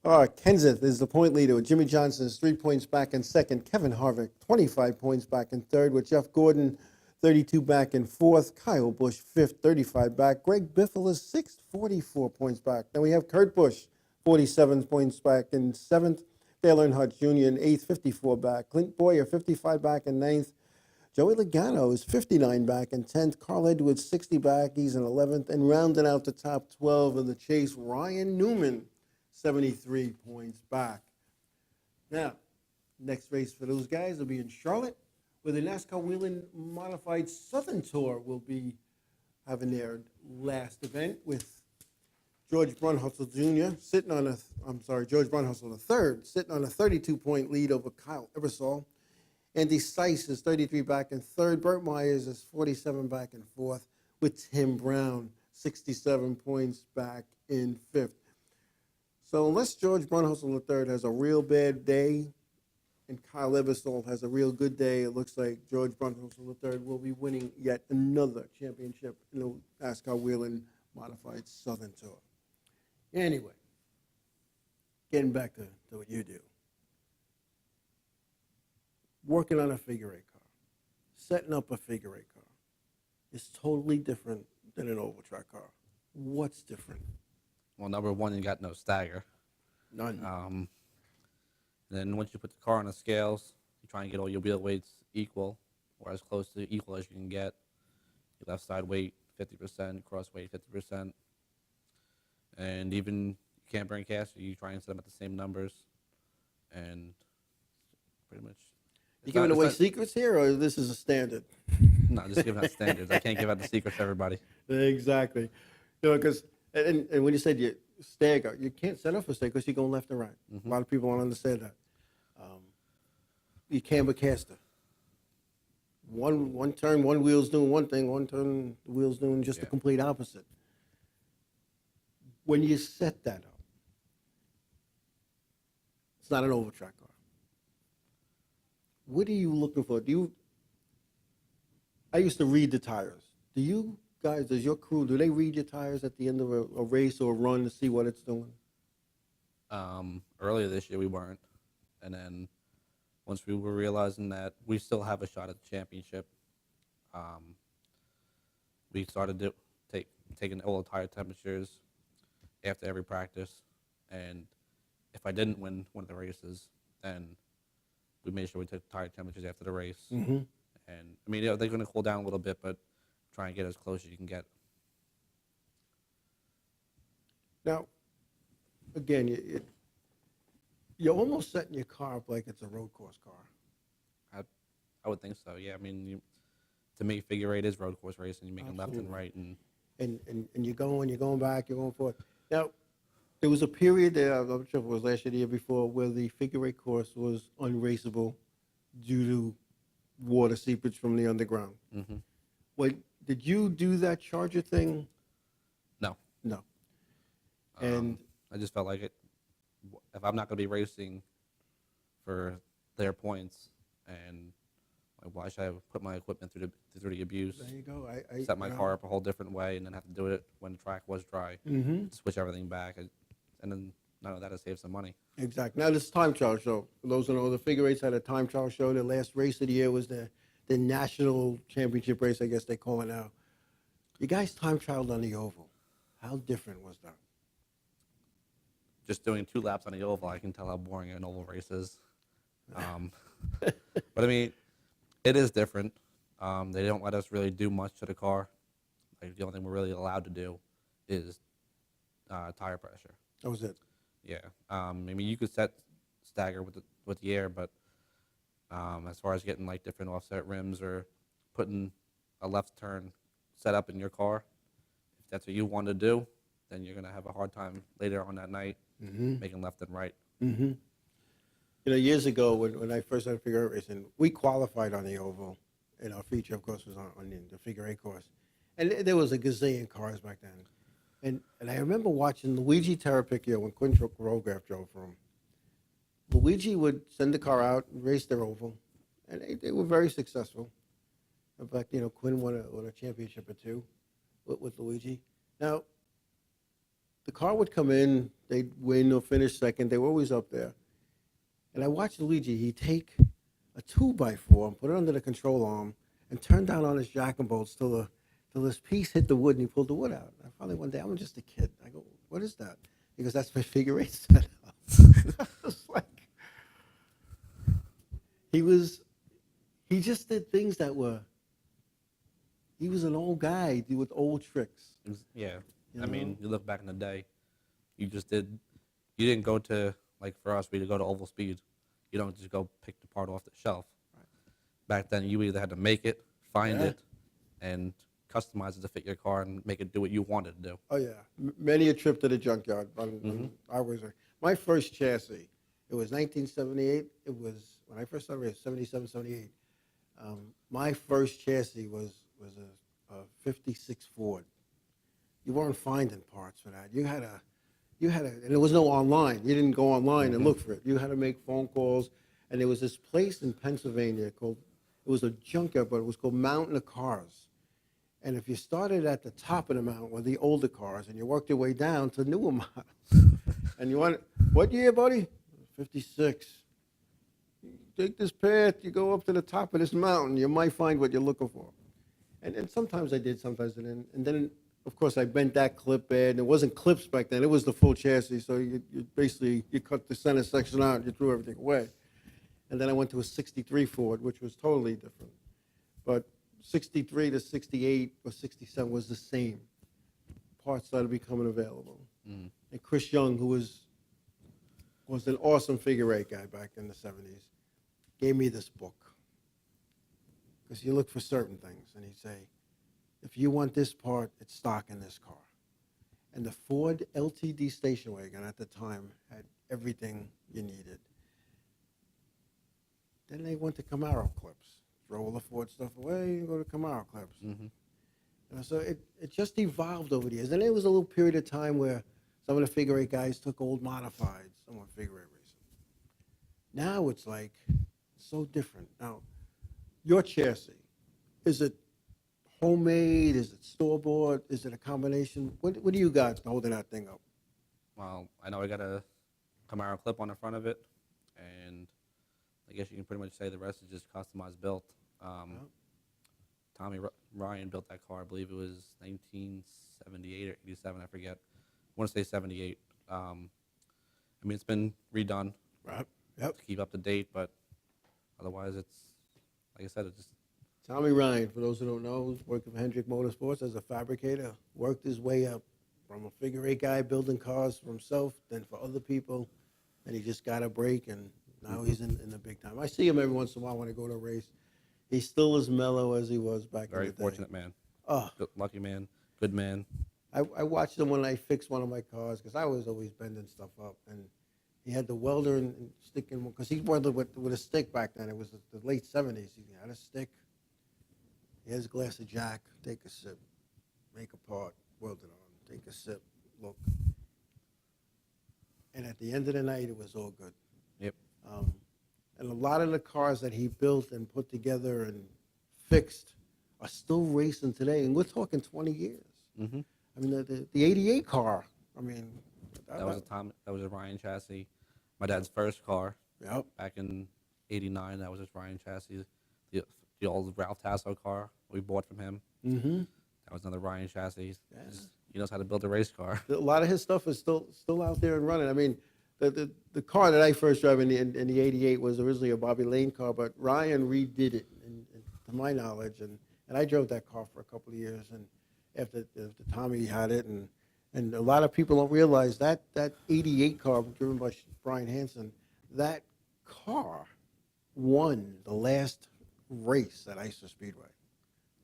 Kenseth is the point leader with Jimmy Johnson is 3 points back in second. Kevin Harvick 25 points back in third with Jeff Gordon 32 back in fourth. Kyle Busch fifth, 35 back. Greg Biffle is sixth, 44 points back. Then we have Kurt Busch, 47 points back in seventh. Dale Earnhardt Jr. in eighth, 54 back. Clint Boyer, 55 back in ninth. Joey Logano is 59 back in 10th. Carl Edwards, 60 back. He's in 11th. And rounding out the top 12 of the chase, Ryan Newman, 73 points back. Now, next race for those guys will be in Charlotte, where the NASCAR Whelen Modified Southern Tour will be having their last event with George Brunhustle Jr. George Brunhustle III sitting on a 32-point lead over Kyle Ebersol. Andy Seiss is 33 back in third. Burt Myers is 47 back in fourth, with Tim Brown 67 points back in fifth. So unless George Brunhusel III has a real bad day and Kyle Ebersol has a real good day, it looks like George Brunhusel III will be winning yet another championship in the NASCAR Whelen Modified Southern Tour. Anyway, getting back to what you do. Working on a figure-eight car, setting up a figure-eight car is totally different than an oval track car. What's different? Well, number one, you got no stagger. None. Then once you put the car on the scales, you try and get all your wheel weights equal, or as close to equal as you can get. Your left side weight, 50%, cross weight, 50%. And even you can't bring caster, you try and set them at the same numbers. And pretty much. You giving away secrets here, or this is a standard? No, just giving out standards. I can't give out the secrets to everybody. Exactly. You know, because and when you said you stagger, you can't set up for stagger because you're going left and right. A lot of people don't understand that. You can't but caster. One turn, one wheel's doing one thing. One turn, the wheel's doing just the complete opposite. When you set that up, it's not an oval track car. What are you looking for? I used to read the tires. Do you guys, does your crew, do they read your tires at the end of a race or a run to see what it's doing? Earlier this year we weren't. And then once we were realizing that we still have a shot at the championship, we started taking all the tire temperatures after every practice. And if I didn't win one of the races, then we made sure we took tire temperatures after the race. And I mean, they're going to cool down a little bit, but try and get as close as you can get. Now, again, you're almost setting your car up like it's a road course car. I would think so. Yeah, I mean, to me, figure eight is road course racing. You're making left and right, and you're going back, you're going forward. Now, there was a period there, I'm not sure if it was last year or the year before, where the figure eight course was unraceable due to water seepage from the underground. Wait, did you do that Charger thing? No. No. And I just felt like if I'm not going to be racing for their points, and why should I put my equipment through the abuse? There you go. I set my car up a whole different way, and then have to do it when the track was dry. Switch everything back, and then none of that to save some money. Exactly. Now this time trial show. For those who know, the figure eights had a time trial show. The last race of the year was the national championship race, I guess they call it now. You guys time trialed on the oval. How different was that? Just doing 2 laps on the oval, I can tell how boring an oval race is. But I mean, it is different. They don't let us really do much to the car. Like, the only thing we're really allowed to do is tire pressure. That was it. Yeah. I mean, you could set stagger with the air, but as far as getting like different offset rims or putting a left turn set up in your car, if that's what you want to do, then you're gonna have a hard time later on that night making left and right. You know, years ago when I first started figure eight racing, we qualified on the oval, and our feature, of course, was on the figure eight course, and there was a gazillion cars back then. And I remember watching Luigi Terrapicchio when Quinn Rograph drove for him. Luigi would send the car out and race their oval, and they were very successful. In fact, you know, Quinn won a championship or two with Luigi. Now, the car would come in, they'd win or finish second. They were always up there. And I watched Luigi. He'd take a 2x4 and put it under the control arm and turn down on his jack and bolts till this piece hit the wood and he pulled the wood out. I finally one day, I'm just a kid. I go, what is that? He goes, that's my figure eight setup. I was like, he just did things that were, he was an old guy with old tricks. Yeah. You I know? mean, you look back in the day, you didn't go to, like for us, we'd go to Oval Speed. You don't just go pick the part off the shelf. Right. Back then, you either had to make it, find it, and customize it to fit your car and make it do what you wanted to do. Oh, yeah. Many a trip to the junkyard. My first chassis, it was 1978. It was, when I first started racing, 77, 78. My first chassis was a 56 Ford. you weren't finding parts for that. You had to, and there was no online. You didn't go online and look for it. You had to make phone calls. And there was this place in Pennsylvania called, it was a junkyard, but it was called Mountain of Cars. And if you started at the top of the mountain with the older cars and you worked your way down to newer models, and you want, what year, buddy? 56. You take this path, you go up to the top of this mountain, you might find what you're looking for. And sometimes I did, sometimes I didn't. And then, of course, I bent that clip bed. It wasn't clips back then. It was the full chassis. So you basically, you cut the center section out and you threw everything away. And then I went to a 63 Ford, which was totally different. But 63 to 68 or 67 was the same. Parts started becoming available. And Chris Young, who was an awesome figure eight guy back in the 70s, gave me this book. Because you look for certain things, and he'd say, if you want this part, it's stock in this car. And the Ford LTD station wagon at the time had everything you needed. Then they went to Camaro clips. Throw all the Ford stuff away and go to Camaro clips. So it just evolved over the years. And there was a little period of time where some of the figure eight guys took old modifieds, some went figure eight racing. Now it's like so different. Now, your chassis, is it homemade? Is it store-bought? Is it a combination? What do you got holding that thing up? Well, I know I got a Camaro clip on the front of it, and I guess you can pretty much say the rest is just customized built. Tommy Ryan built that car. I believe it was 1978 or 87. I forget. I want to say 78. I mean, it's been redone. Right. Yep. To keep up to date, but otherwise, it's like I said, it's just. Tommy Ryan, for those who don't know, worked for Hendrick Motorsports as a fabricator. Worked his way up from a figure eight guy building cars for himself, then for other people, and he just got a break, and now he's in the big time. I see him every once in a while when I go to a race. He's still as mellow as he was back in the day. Very fortunate man. Oh. Lucky man. Good man. I watched him when I fixed one of my cars, because I was always bending stuff up. And he had the welder and sticking, because he welded with a stick back then. It was the late 70s. He had a stick. Here's a glass of Jack. Take a sip. Make a part. Weld it on. Take a sip. Look. And at the end of the night, it was all good. Yep. And a lot of the cars that he built and put together and fixed are still racing today. And we're talking 20 years. I mean, the 88 car, I mean. That was a Ryan chassis. My dad's first car. Yep. Back in 89, that was his Ryan chassis. The old Ralph Tasso car we bought from him. That was another Ryan chassis. Yeah. He knows how to build a race car. A lot of his stuff is still out there and running. I mean, the car that I first drove in the 88 was originally a Bobby Lane car, but Ryan redid it, to my knowledge, and I drove that car for a couple of years, and after Tommy had it, and a lot of people don't realize that 88 car driven by Brian Hansen, that car won the last race at ISO Speedway.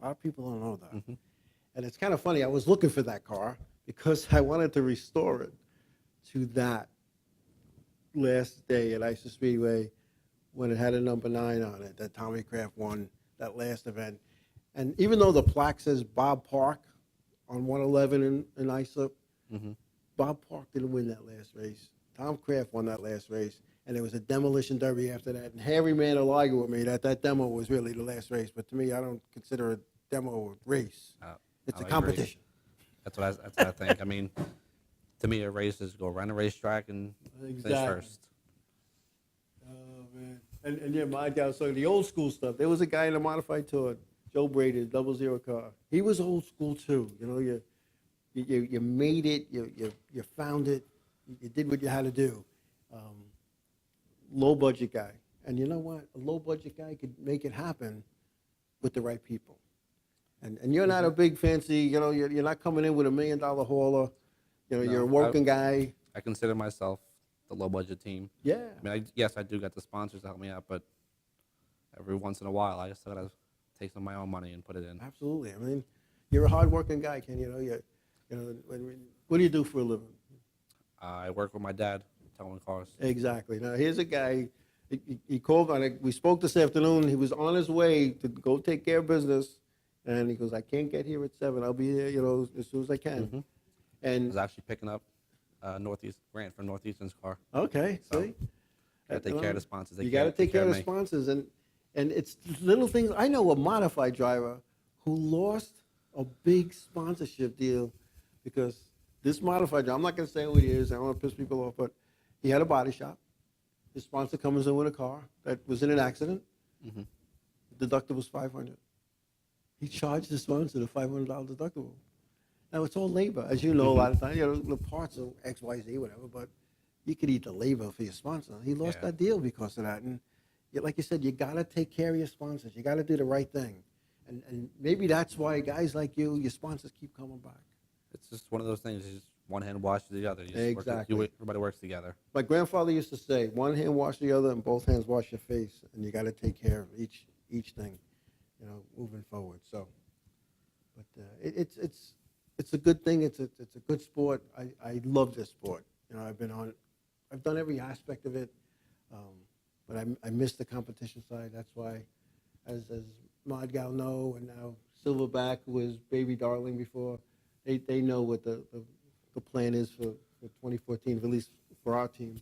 A lot of people don't know that. And it's kind of funny, I was looking for that car because I wanted to restore it to that last day at ISO Speedway when it had a number 9 on it, that Tommy Kraft won that last event. And even though the plaque says Bob Park on 111 in ISO, Bob Park didn't win that last race. Tom Kraft won that last race. And there was a demolition derby after that. And every man will argue with me that demo was really the last race. But to me, I don't consider a demo a race. It's a competition. That's what I think. I mean, to me, a race is go run a racetrack and finish first. Oh, man. And yeah, my guy was talking the old school stuff. There was a guy in a modified tour, Joe Brady, 00 car. He was old school too. You know, you made it, you found it, you did what you had to do. Low budget guy. And you know what? A low budget guy could make it happen with the right people. And you're not a big fancy, you're not coming in with $1 million hauler. You're a working guy. I consider myself the low budget team. Yeah. I mean, yes, I do got the sponsors to help me out, but every once in a while, I still got to take some of my own money and put it in. Absolutely. I mean, you're a hard-working guy, Ken. What do you do for a living? I work with my dad, towing cars. Exactly. Now, here's a guy. He called on it. We spoke this afternoon. He was on his way to go take care of business. And he goes, I can't get here at 7. I'll be there, as soon as I can. Mm-hmm. I And was actually picking up Grant from Northeastern's car. okay, So, see, gotta take care of the sponsors. They you got to can't take care of the me. sponsors, and it's little things. I know a modified driver who lost a big sponsorship deal because this modified driver, I'm not going to say who it is. I don't want to piss people off, but he had a body shop. His sponsor comes in with a car that was in an accident. Mm-hmm. The deductible was $500. He charged the sponsor the $500 deductible. Now, it's all labor. As you know, a lot of times, the parts are X, Y, Z, whatever, but you could eat the labor for your sponsor. He lost that deal because of that. And like you said, you got to take care of your sponsors. You got to do the right thing. And maybe that's why guys like you, your sponsors keep coming back. It's just one of those things. Just one hand washes the other. You just Exactly. Everybody works together. My grandfather used to say, one hand wash the other and both hands wash your face. And you got to take care of each thing, moving forward. So, but it's a good thing. It's a good sport. I love this sport. I've done every aspect of it, but I miss the competition side. That's why, as Mod Gal know, and now Silverback, who was Baby Darling before, they know what the plan is for 2014, at least for our team.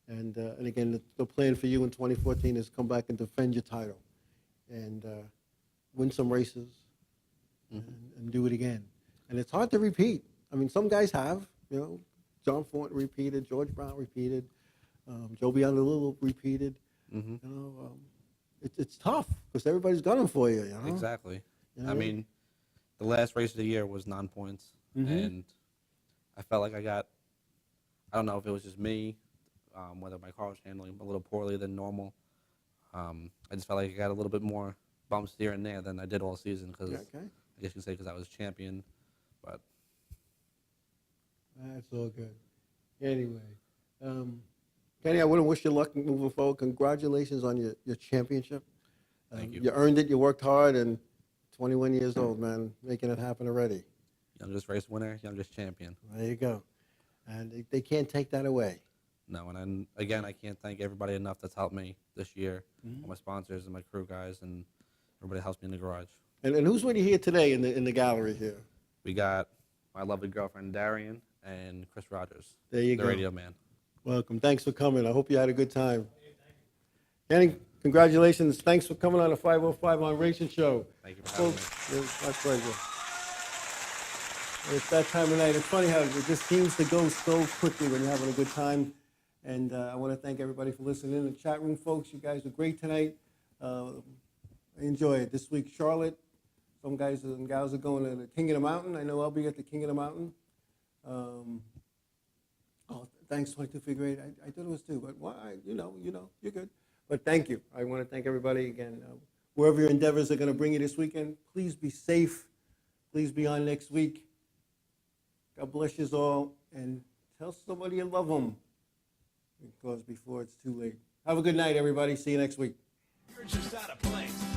And again, the plan for you in 2014 is come back and defend your title and win some races and do it again. And it's hard to repeat. I mean, some guys have, John Fort repeated, George Brown repeated, Joe Bianalillo repeated. Mm-hmm. It's tough because everybody's gunning for you. Exactly. I mean, the last race of the year was non-points, and I felt like I don't know if it was just me, whether my car was handling a little poorly than normal. I just felt like I got a little bit more bumps here and there than I did all season because I guess you could say because I was champion, but that's all good. Anyway, Kenny, I want to wish you luck moving forward. Congratulations on your championship. Thank you. You earned it. You worked hard, and 21 years old, man, making it happen already. Youngest race winner, youngest champion. There you go. And they can't take that away. No, and again, I can't thank everybody enough that's helped me this year, all my sponsors and my crew guys, and everybody helps me in the garage. And who's with you here today in the gallery here? We got my lovely girlfriend, Darian, and Chris Rogers. There you the go. radio man. Welcome. Thanks for coming. I hope you had a good time. Kenny, congratulations. Thanks for coming on the 505 on Racing Show. Thank you for having me. It's my pleasure. It's that time of night. It's funny how it just seems to go so quickly when you're having a good time. And I want to thank everybody for listening in the chat room, folks. You guys were great tonight. I enjoy it. This week, Charlotte. Some guys and gals are going to the King of the Mountain. I know I'll be at the King of the Mountain. Thanks, 22 Figure 8. I thought it was 2, but you're good. But thank you. I want to thank everybody again. Wherever your endeavors are going to bring you this weekend, please be safe. Please be on next week. God bless you all, and tell somebody you love them because before it's too late. Have a good night, everybody. See you next week. You're just out of place.